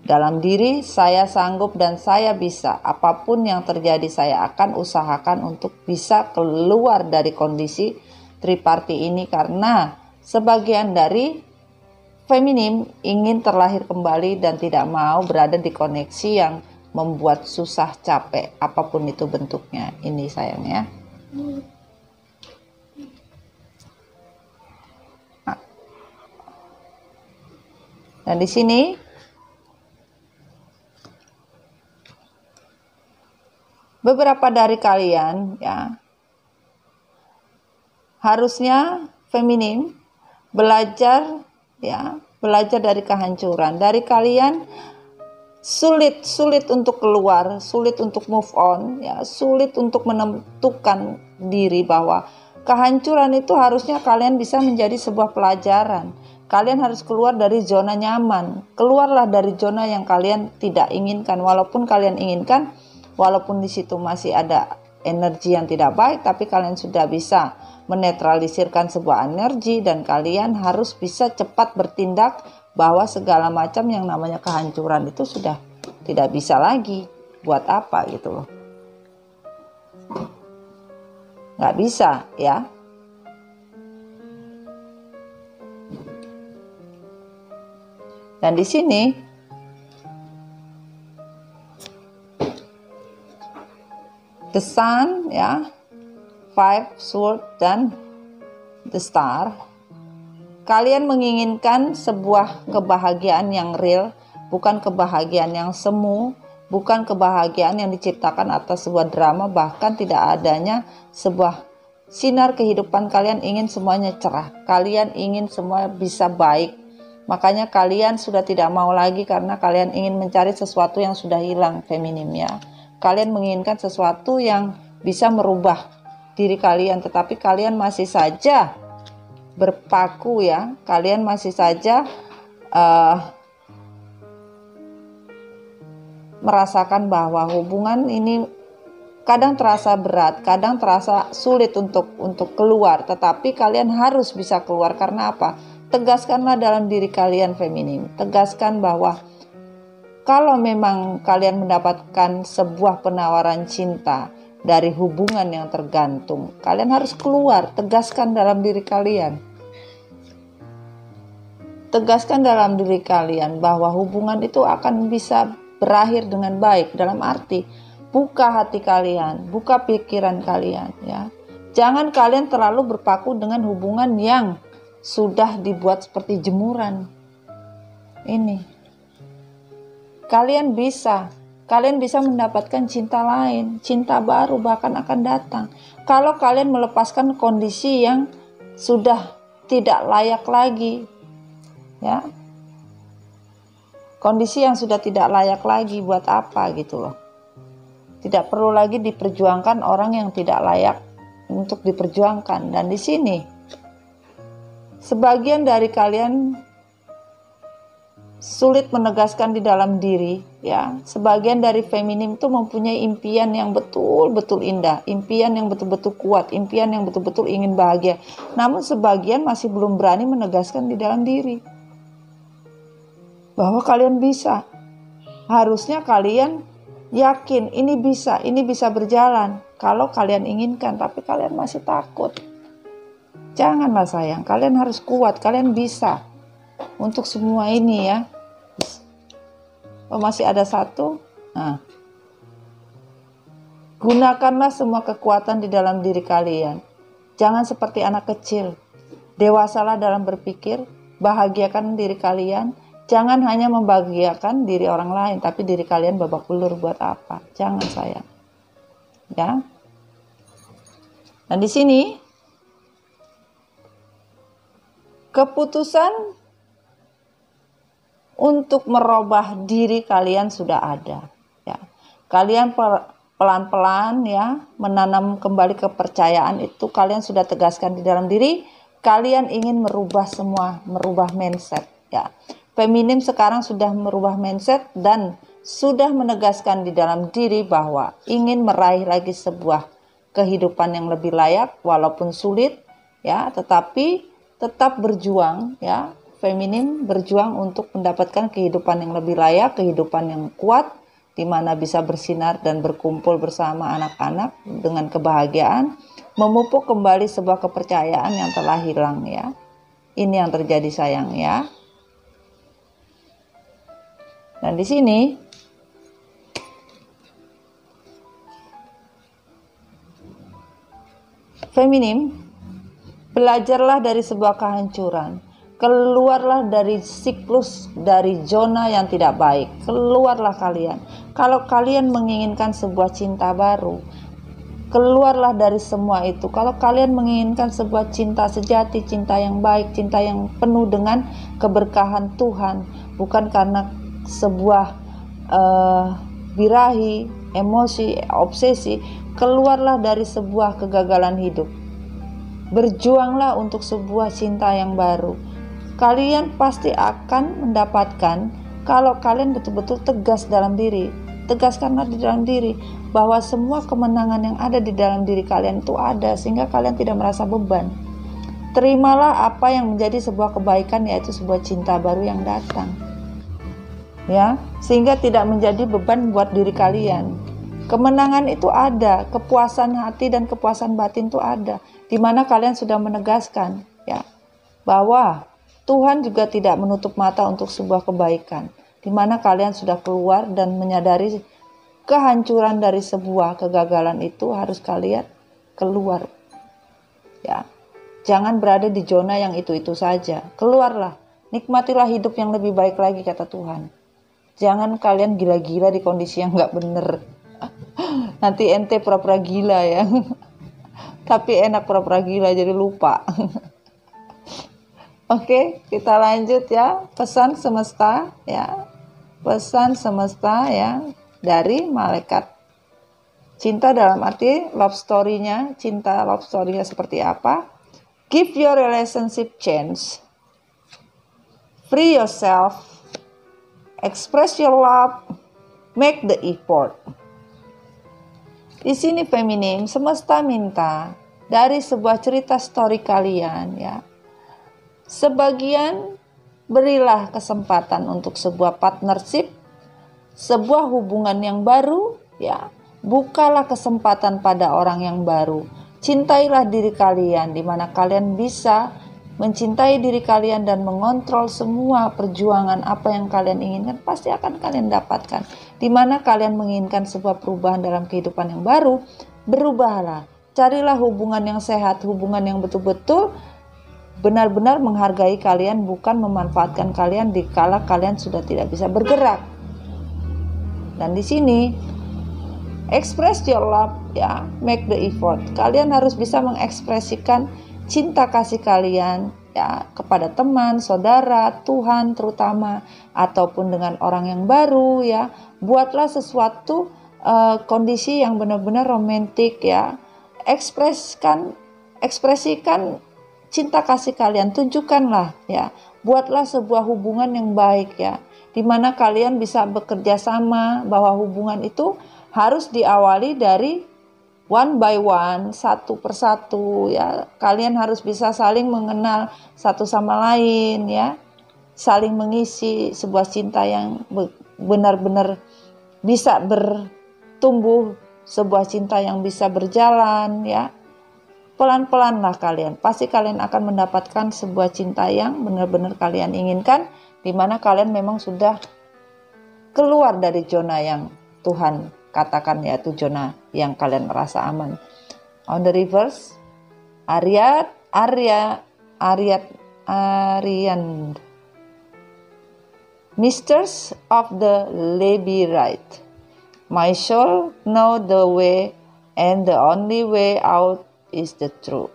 dalam diri, saya sanggup dan saya bisa. Apapun yang terjadi, saya akan usahakan untuk bisa keluar dari kondisi triparti ini, karena sebagian dari feminim ingin terlahir kembali dan tidak mau berada di koneksi yang membuat susah, capek, apapun itu bentuknya. Ini sayang ya. Nah. Dan di sini beberapa dari kalian, ya, harusnya feminim belajar dari kehancuran. Dari kalian sulit untuk keluar, sulit untuk move on, ya, sulit untuk menentukan diri bahwa kehancuran itu harusnya kalian bisa menjadi sebuah pelajaran. Kalian harus keluar dari zona nyaman. Keluarlah dari zona yang kalian tidak inginkan. Walaupun kalian inginkan, walaupun di situ masih ada energi yang tidak baik, tapi kalian sudah bisa menetralisirkan sebuah energi, dan kalian harus bisa cepat bertindak bahwa segala macam yang namanya kehancuran itu sudah tidak bisa lagi. Buat apa gitu loh. Nggak bisa ya. Dan di sini the sun, ya, 5 sword dan the star. Kalian menginginkan sebuah kebahagiaan yang real, bukan kebahagiaan yang semu, bukan kebahagiaan yang diciptakan atas sebuah drama, bahkan tidak adanya sebuah sinar kehidupan. Kalian ingin semuanya cerah, kalian ingin semua bisa baik. Makanya kalian sudah tidak mau lagi karena kalian ingin mencari sesuatu yang sudah hilang, feminim ya. Kalian menginginkan sesuatu yang bisa merubah diri kalian, tetapi kalian masih saja berpaku ya. Kalian masih saja merasakan bahwa hubungan ini kadang terasa berat, kadang terasa sulit untuk keluar, tetapi kalian harus bisa keluar. Karena apa? Tegaskanlah dalam diri kalian feminim. Tegaskan bahwa kalau memang kalian mendapatkan sebuah penawaran cinta dari hubungan yang tergantung. Kalian harus keluar, tegaskan dalam diri kalian. Tegaskan dalam diri kalian bahwa hubungan itu akan bisa berakhir dengan baik. Dalam arti, buka hati kalian, buka pikiran kalian, ya. Jangan kalian terlalu berpaku dengan hubungan yang sudah dibuat seperti jemuran. Ini. Kalian bisa mendapatkan cinta lain, cinta baru bahkan akan datang. Kalau kalian melepaskan kondisi yang sudah tidak layak lagi, ya. Kondisi yang sudah tidak layak lagi, buat apa gitu loh. Tidak perlu lagi diperjuangkan orang yang tidak layak untuk diperjuangkan. Dan di sini sebagian dari kalian sulit menegaskan di dalam diri, ya. Sebagian dari feminim itu mempunyai impian yang betul-betul indah, impian yang betul-betul kuat, impian yang betul-betul ingin bahagia. Namun sebagian masih belum berani menegaskan di dalam diri bahwa kalian bisa. Harusnya kalian yakin ini bisa berjalan kalau kalian inginkan, tapi kalian masih takut. Janganlah sayang, kalian harus kuat, kalian bisa untuk semua ini, ya. Oh, masih ada satu. Nah, gunakanlah semua kekuatan di dalam diri kalian. Jangan seperti anak kecil. Dewasalah dalam berpikir, bahagiakan diri kalian. Jangan hanya membahagiakan diri orang lain, tapi diri kalian babak belur buat apa? Jangan sayang. Ya. Dan di sini keputusan untuk merubah diri kalian sudah ada, ya. Kalian pelan-pelan, ya, menanam kembali kepercayaan itu kalian sudah tegaskan di dalam diri. Kalian ingin merubah semua, merubah mindset, ya. Feminim sekarang sudah merubah mindset dan sudah menegaskan di dalam diri bahwa ingin meraih lagi sebuah kehidupan yang lebih layak walaupun sulit, ya, tetapi tetap berjuang, ya. Feminim berjuang untuk mendapatkan kehidupan yang lebih layak, kehidupan yang kuat, di mana bisa bersinar dan berkumpul bersama anak-anak dengan kebahagiaan, memupuk kembali sebuah kepercayaan yang telah hilang, ya. Ini yang terjadi sayang, ya. Dan di sini feminim, belajarlah dari sebuah kehancuran. Keluarlah dari siklus, dari zona yang tidak baik. Keluarlah kalian. Kalau kalian menginginkan sebuah cinta baru, keluarlah dari semua itu. Kalau kalian menginginkan sebuah cinta sejati, cinta yang baik, cinta yang penuh dengan keberkahan Tuhan, bukan karena sebuah birahi, emosi, obsesi, keluarlah dari sebuah kegagalan hidup. Berjuanglah untuk sebuah cinta yang baru. Kalian pasti akan mendapatkan kalau kalian betul-betul tegas dalam diri. Tegaskanlah di dalam diri bahwa semua kemenangan yang ada di dalam diri kalian itu ada, sehingga kalian tidak merasa beban. Terimalah apa yang menjadi sebuah kebaikan, yaitu sebuah cinta baru yang datang, ya, sehingga tidak menjadi beban buat diri kalian. Kemenangan itu ada, kepuasan hati dan kepuasan batin itu ada, di mana kalian sudah menegaskan, ya, bahwa Tuhan juga tidak menutup mata untuk sebuah kebaikan, di mana kalian sudah keluar dan menyadari kehancuran dari sebuah kegagalan itu harus kalian keluar, ya. Jangan berada di zona yang itu-itu saja. Keluarlah, nikmatilah hidup yang lebih baik lagi, kata Tuhan. Jangan kalian gila-gila di kondisi yang gak bener. Nanti ente pura-pura gila, ya. Tapi enak pura-pura gila jadi lupa. Oke, kita lanjut, ya. Pesan semesta, ya. Pesan semesta, ya, dari malaikat. Cinta dalam arti love story-nya, cinta love story-nya seperti apa? Give your relationship chance. Free yourself. Express your love. Make the effort. Di sini feminim, semesta minta dari sebuah cerita story kalian, ya. Sebagian berilah kesempatan untuk sebuah partnership, sebuah hubungan yang baru, ya. Bukalah kesempatan pada orang yang baru. Cintailah diri kalian, di mana kalian bisa mencintai diri kalian dan mengontrol semua perjuangan apa yang kalian inginkan, pasti akan kalian dapatkan. Di mana kalian menginginkan sebuah perubahan dalam kehidupan yang baru, berubahlah. Carilah hubungan yang sehat, hubungan yang betul-betul benar-benar menghargai kalian, bukan memanfaatkan kalian dikala kalian sudah tidak bisa bergerak. Dan di sini express your love, ya, make the effort. Kalian harus bisa mengekspresikan cinta kasih kalian, ya, kepada teman, saudara, Tuhan terutama, ataupun dengan orang yang baru, ya. Buatlah sesuatu kondisi yang benar-benar romantis, ya. Ekspresikan cinta kasih kalian, tunjukkanlah, ya. Buatlah sebuah hubungan yang baik, ya, di mana kalian bisa bekerja sama, bahwa hubungan itu harus diawali dari one by one, satu persatu, ya. Kalian harus bisa saling mengenal satu sama lain, ya. Saling mengisi sebuah cinta yang benar-benar bisa bertumbuh, sebuah cinta yang bisa berjalan, ya. Pelan-pelanlah kalian, pasti kalian akan mendapatkan sebuah cinta yang benar-benar kalian inginkan, di mana kalian memang sudah keluar dari zona yang Tuhan katakan, yaitu zona yang kalian merasa aman. On the reverse, Aryan, Misters of the Labyrite. My soul know the way, and the only way out is the truth.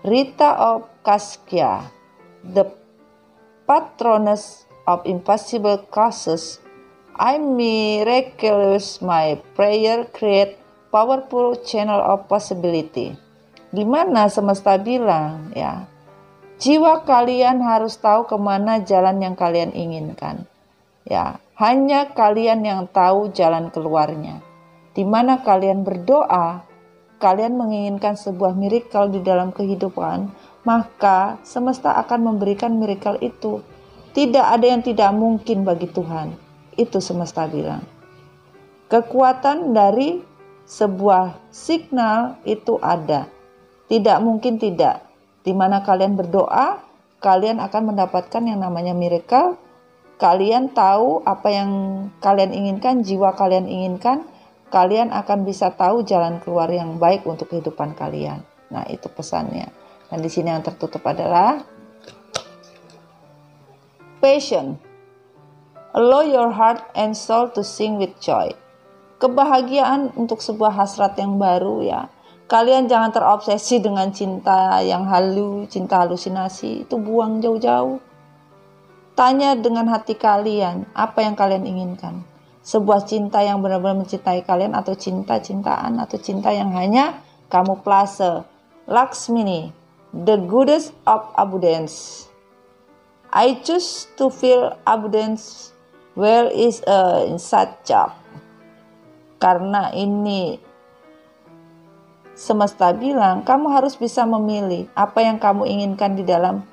Rita of Kaskia, the patroness of impossible causes, I miraculous my prayer create powerful channel of possibility. Di mana semesta bilang, ya, jiwa kalian harus tahu kemana jalan yang kalian inginkan. Ya, hanya kalian yang tahu jalan keluarnya. Di mana kalian berdoa, kalian menginginkan sebuah miracle di dalam kehidupan, maka semesta akan memberikan miracle itu. Tidak ada yang tidak mungkin bagi Tuhan. Itu semesta bilang. Kekuatan dari sebuah signal itu ada. Tidak mungkin tidak. Di mana kalian berdoa, kalian akan mendapatkan yang namanya miracle. Kalian tahu apa yang kalian inginkan, jiwa kalian inginkan, kalian akan bisa tahu jalan keluar yang baik untuk kehidupan kalian. Nah, itu pesannya. Dan di sini yang tertutup adalah passion. Allow your heart and soul to sing with joy. Kebahagiaan untuk sebuah hasrat yang baru, ya. Kalian jangan terobsesi dengan cinta yang halu, cinta halusinasi. Itu buang jauh-jauh. Tanya dengan hati kalian, apa yang kalian inginkan. Sebuah cinta yang benar-benar mencintai kalian, atau cinta-cintaan, atau cinta yang hanya kamuflase. Laksmini, the goddess of abundance. I choose to feel abundance where is a inside job. Karena ini semesta bilang, kamu harus bisa memilih apa yang kamu inginkan di dalam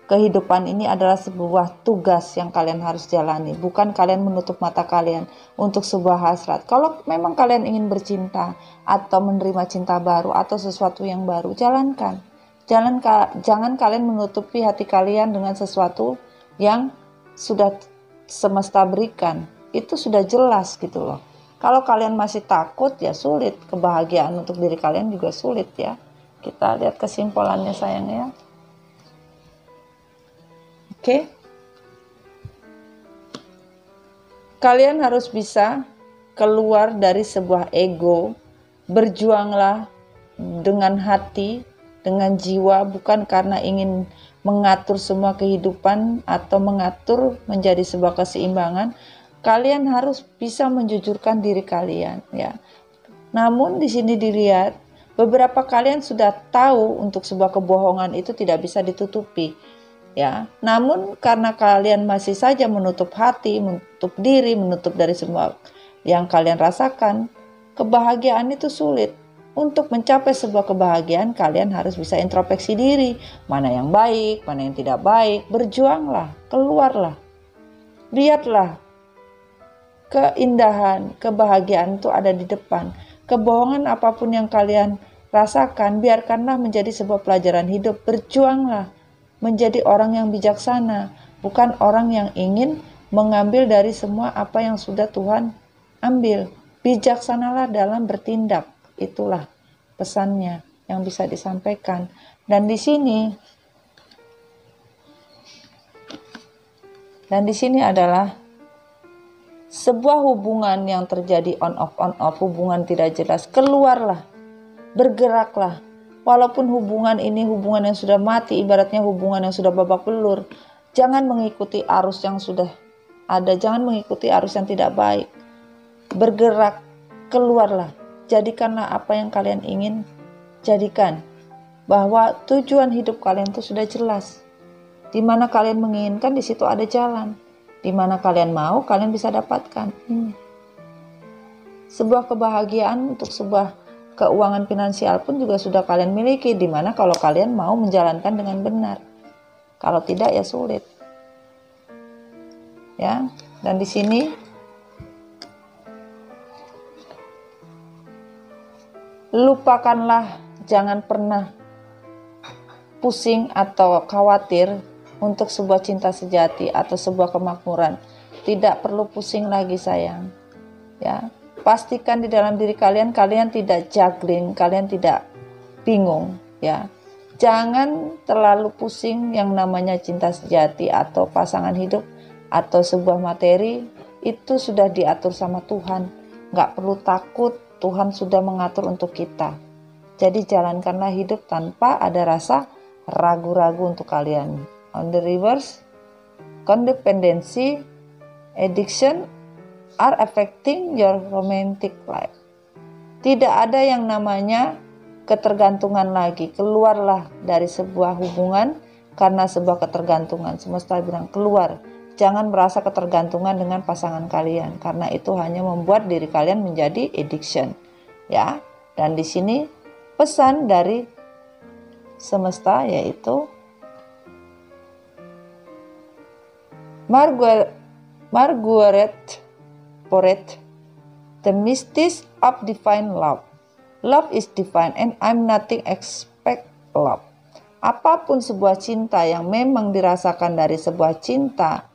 kehidupan ini adalah sebuah tugas yang kalian harus jalani. Bukan kalian menutup mata kalian untuk sebuah hasrat. Kalau memang kalian ingin bercinta atau menerima cinta baru atau sesuatu yang baru, jalankan. Jangan kalian menutupi hati kalian dengan sesuatu yang sudah semesta berikan. Itu sudah jelas gitu loh. Kalau kalian masih takut, ya sulit. Kebahagiaan untuk diri kalian juga sulit, ya. Kita lihat kesimpulannya, sayang, ya. Oke. Kalian harus bisa keluar dari sebuah ego. Berjuanglah dengan hati, dengan jiwa, bukan karena ingin mengatur semua kehidupan atau mengatur menjadi sebuah keseimbangan. Kalian harus bisa menjujurkan diri kalian, ya. Namun di sini dilihat, beberapa kalian sudah tahu untuk sebuah kebohongan itu tidak bisa ditutupi, ya. Namun karena kalian masih saja menutup hati, menutup diri, menutup dari semua yang kalian rasakan, kebahagiaan itu sulit. Untuk mencapai sebuah kebahagiaan, kalian harus bisa introspeksi diri, mana yang baik, mana yang tidak baik. Berjuanglah, keluarlah, lihatlah keindahan, kebahagiaan itu ada di depan. Kebohongan apapun yang kalian rasakan, biarkanlah menjadi sebuah pelajaran hidup. Berjuanglah menjadi orang yang bijaksana, bukan orang yang ingin mengambil dari semua apa yang sudah Tuhan ambil. Bijaksanalah dalam bertindak. Itulah pesannya yang bisa disampaikan. Dan di sini adalah sebuah hubungan yang terjadi on off, hubungan tidak jelas. Keluarlah, bergeraklah. Walaupun hubungan ini hubungan yang sudah mati, ibaratnya hubungan yang sudah babak belur. Jangan mengikuti arus yang sudah ada, jangan mengikuti arus yang tidak baik. Bergerak, keluarlah. Jadikanlah apa yang kalian ingin jadikan. Bahwa tujuan hidup kalian itu sudah jelas. Di mana kalian menginginkan, di situ ada jalan. Di mana kalian mau, kalian bisa dapatkan. Sebuah kebahagiaan untuk sebuah keuangan finansial pun juga sudah kalian miliki. Di mana kalau kalian mau menjalankan dengan benar. Kalau tidak ya sulit. Ya, dan di sini lupakanlah, jangan pernah pusing atau khawatir untuk sebuah cinta sejati atau sebuah kemakmuran. Tidak perlu pusing lagi sayang. Ya, pastikan di dalam diri kalian tidak juggling, kalian tidak bingung. Ya, jangan terlalu pusing yang namanya cinta sejati atau pasangan hidup atau sebuah materi. Itu sudah diatur sama Tuhan. Nggak perlu takut, Tuhan sudah mengatur untuk kita. Jadi jalankanlah hidup tanpa ada rasa ragu-ragu untuk kalian. On the reverse, codependency, addiction are affecting your romantic life. Tidak ada yang namanya ketergantungan lagi. Keluarlah dari sebuah hubungan karena sebuah ketergantungan. Semesta bilang keluar. Jangan merasa ketergantungan dengan pasangan kalian karena itu hanya membuat diri kalian menjadi addiction. Ya. Dan di sini pesan dari semesta yaitu Margaret Porete, the mystery of divine love. Love is divine and I'm nothing expect love. Apapun sebuah cinta yang memang dirasakan dari sebuah cinta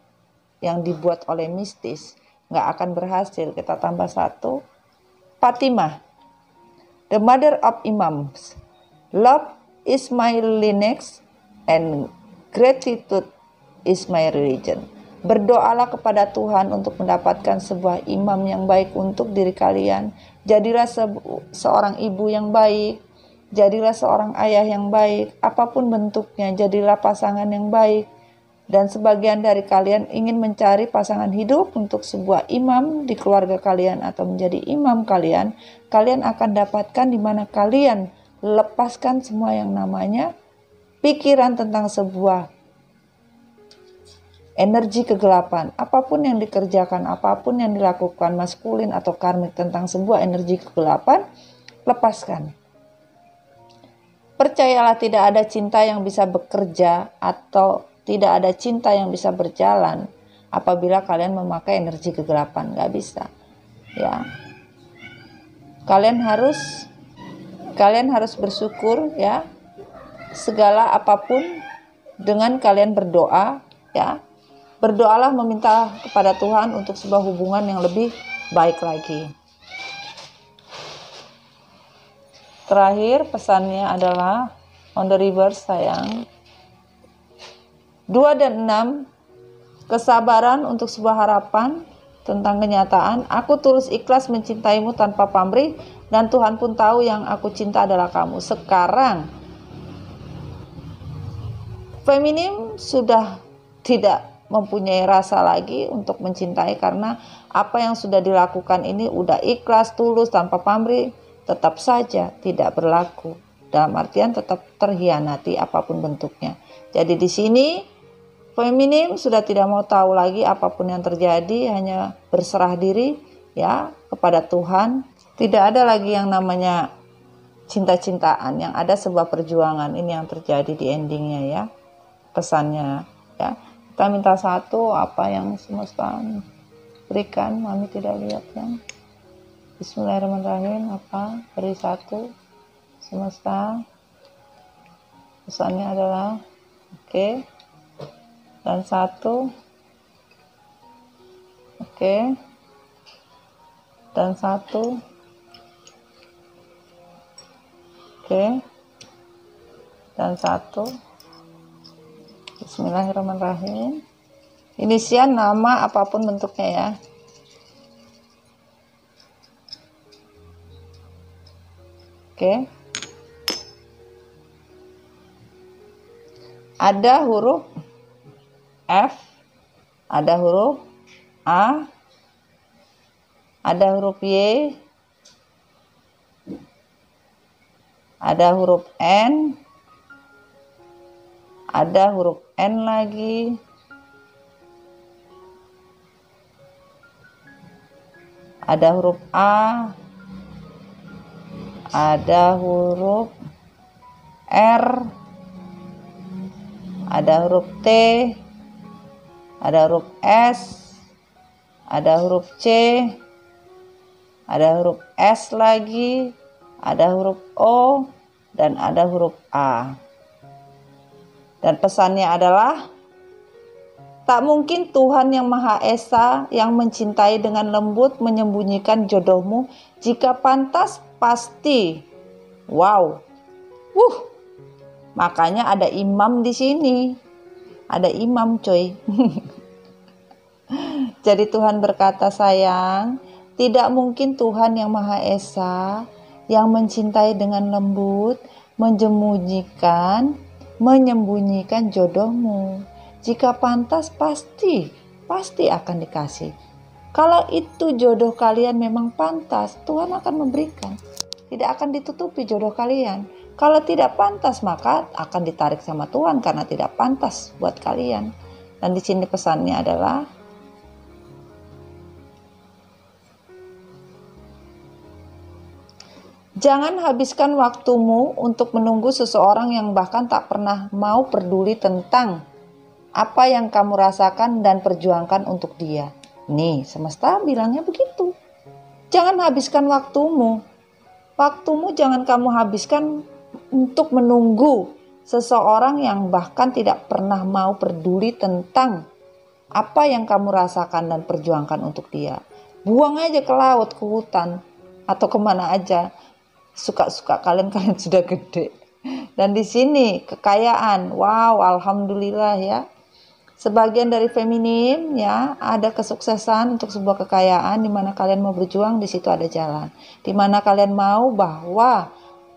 yang dibuat oleh mistis, nggak akan berhasil. Kita tambah satu. Fatimah, the mother of imams. Love is my lineage and gratitude is my religion. Berdoalah kepada Tuhan untuk mendapatkan sebuah imam yang baik untuk diri kalian. Jadilah seorang ibu yang baik. Jadilah seorang ayah yang baik. Apapun bentuknya, jadilah pasangan yang baik. Dan sebagian dari kalian ingin mencari pasangan hidup untuk sebuah imam di keluarga kalian atau menjadi imam kalian. Kalian akan dapatkan di mana kalian lepaskan semua yang namanya pikiran tentang sebuah energi kegelapan. Apapun yang dikerjakan, apapun yang dilakukan maskulin atau karmik tentang sebuah energi kegelapan, lepaskan. Percayalah tidak ada cinta yang bisa bekerja atau tidak ada cinta yang bisa berjalan apabila kalian memakai energi kegelapan. Gak bisa. Ya. Kalian harus bersyukur ya. Segala apapun dengan kalian berdoa ya. Berdoalah meminta kepada Tuhan untuk sebuah hubungan yang lebih baik lagi. Terakhir pesannya adalah on the reverse sayang. 2 dan 6, kesabaran untuk sebuah harapan tentang kenyataan. Aku tulus ikhlas mencintaimu tanpa pamrih dan Tuhan pun tahu yang aku cinta adalah kamu. Sekarang feminim sudah tidak mempunyai rasa lagi untuk mencintai karena apa yang sudah dilakukan ini udah ikhlas, tulus, tanpa pamrih, tetap saja tidak berlaku. Dalam artian tetap terhianati apapun bentuknya. Jadi di sini feminim sudah tidak mau tahu lagi apapun yang terjadi, hanya berserah diri ya kepada Tuhan. Tidak ada lagi yang namanya cinta-cintaan, yang ada sebuah perjuangan. Ini yang terjadi di endingnya ya, pesannya ya. Kita minta satu, apa yang semesta berikan, Mami tidak lihat ya. Bismillahirrahmanirrahim. Apa? Beri satu. Semesta. Pesannya adalah oke. Dan satu. Oke. Dan satu. Oke. Dan satu. Bismillahirrahmanirrahim. Inisial, nama, apapun bentuknya ya. Oke. Ada huruf F, ada huruf A, ada huruf Y, ada huruf N, ada huruf N lagi, ada huruf A, ada huruf R, ada huruf T, ada huruf S, ada huruf C, ada huruf S lagi, ada huruf O, dan ada huruf A. Dan pesannya adalah, tak mungkin Tuhan yang Maha Esa yang mencintai dengan lembut menyembunyikan jodohmu. Jika pantas, pasti. Wow. Makanya ada imam di sini. Ada imam, coy. Jadi Tuhan berkata, sayang, tidak mungkin Tuhan yang Maha Esa yang mencintai dengan lembut menyembunyikan jodohmu. Jika pantas, pasti akan dikasih. Kalau itu jodoh kalian memang pantas, Tuhan akan memberikan. Tidak akan ditutupi jodoh kalian. Kalau tidak pantas, maka akan ditarik sama Tuhan karena tidak pantas buat kalian. Dan di sini pesannya adalah, jangan habiskan waktumu untuk menunggu seseorang yang bahkan tak pernah mau peduli tentang apa yang kamu rasakan dan perjuangkan untuk dia. Nih, semesta bilangnya begitu. Jangan habiskan waktumu. Waktumu jangan kamu habiskan untuk menunggu seseorang yang bahkan tidak pernah mau peduli tentang apa yang kamu rasakan dan perjuangkan untuk dia. Buang aja ke laut, ke hutan, atau kemana aja. Suka-suka kalian sudah gede. Dan di sini kekayaan, wow, alhamdulillah ya. Sebagian dari feminim ya, ada kesuksesan untuk sebuah kekayaan. Di mana kalian mau berjuang, di situ ada jalan. Di mana kalian mau bahwa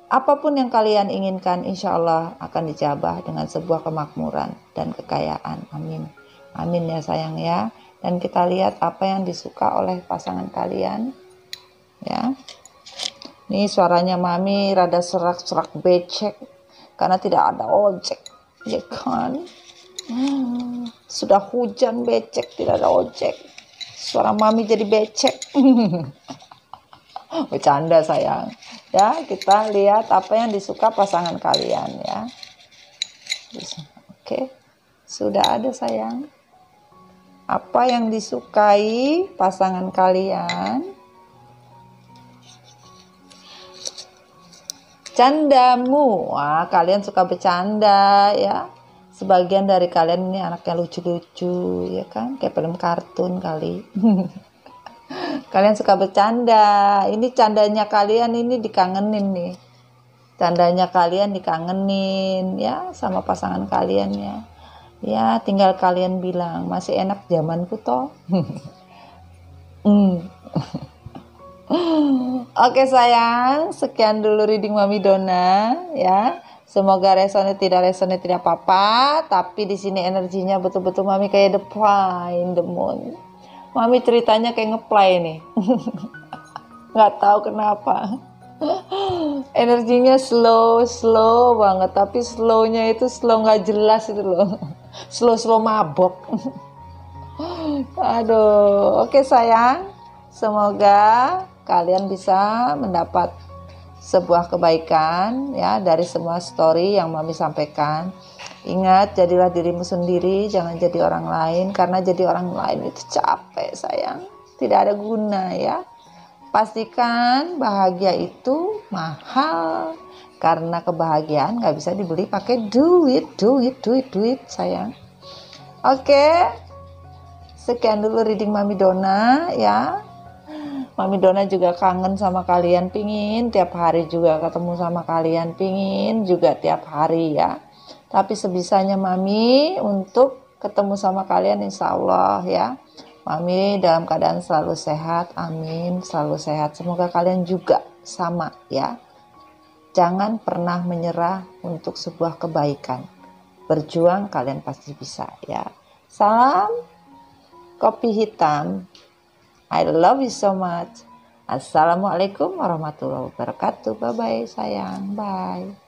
apapun yang kalian inginkan, insya Allah akan dijabah dengan sebuah kemakmuran dan kekayaan. Amin. Amin ya sayang ya. Dan kita lihat apa yang disuka oleh pasangan kalian ya. Nih suaranya Mami rada serak-serak becek karena tidak ada ojek, ya kan? Sudah hujan becek, tidak ada ojek. Suara Mami jadi becek. Bercanda sayang. Ya, kita lihat apa yang disuka pasangan kalian ya. Oke. Sudah ada sayang. Apa yang disukai pasangan kalian? Candamu. Wah, kalian suka bercanda ya. Sebagian dari kalian ini anaknya lucu-lucu ya kan, kayak film kartun kali. Kalian suka bercanda. Ini candanya kalian ini dikangenin nih. Candanya kalian dikangenin ya sama pasangan kalian ya. Ya, tinggal kalian bilang, masih enak zamanku toh. Oke sayang, sekian dulu reading Mami Dona ya. Semoga resonate tidak apa-apa, tapi di sini energinya betul-betul Mami kayak the fly in the moon. Mami ceritanya kayak ngeplay nih. Nggak tahu kenapa. Energinya slow banget, tapi slownya itu slow nggak jelas itu loh. Slow mabok. Aduh, oke sayang. Semoga kalian bisa mendapat sebuah kebaikan ya dari semua story yang Mami sampaikan. Ingat, jadilah dirimu sendiri, jangan jadi orang lain, karena jadi orang lain itu capek sayang. tidak ada guna ya. Pastikan bahagia itu mahal, karena kebahagiaan nggak bisa dibeli pakai duit sayang. Oke, sekian dulu reading Mami Dona ya. Mami Dona juga kangen sama kalian, pingin tiap hari juga ketemu sama kalian, pingin juga tiap hari ya. Tapi sebisanya Mami untuk ketemu sama kalian, insya Allah ya. Mami dalam keadaan selalu sehat, amin, selalu sehat. Semoga kalian juga sama ya. Jangan pernah menyerah untuk sebuah kebaikan. Berjuang kalian pasti bisa ya. Salam kopi hitam. I love you so much. Assalamualaikum warahmatullahi wabarakatuh. Bye bye sayang. Bye.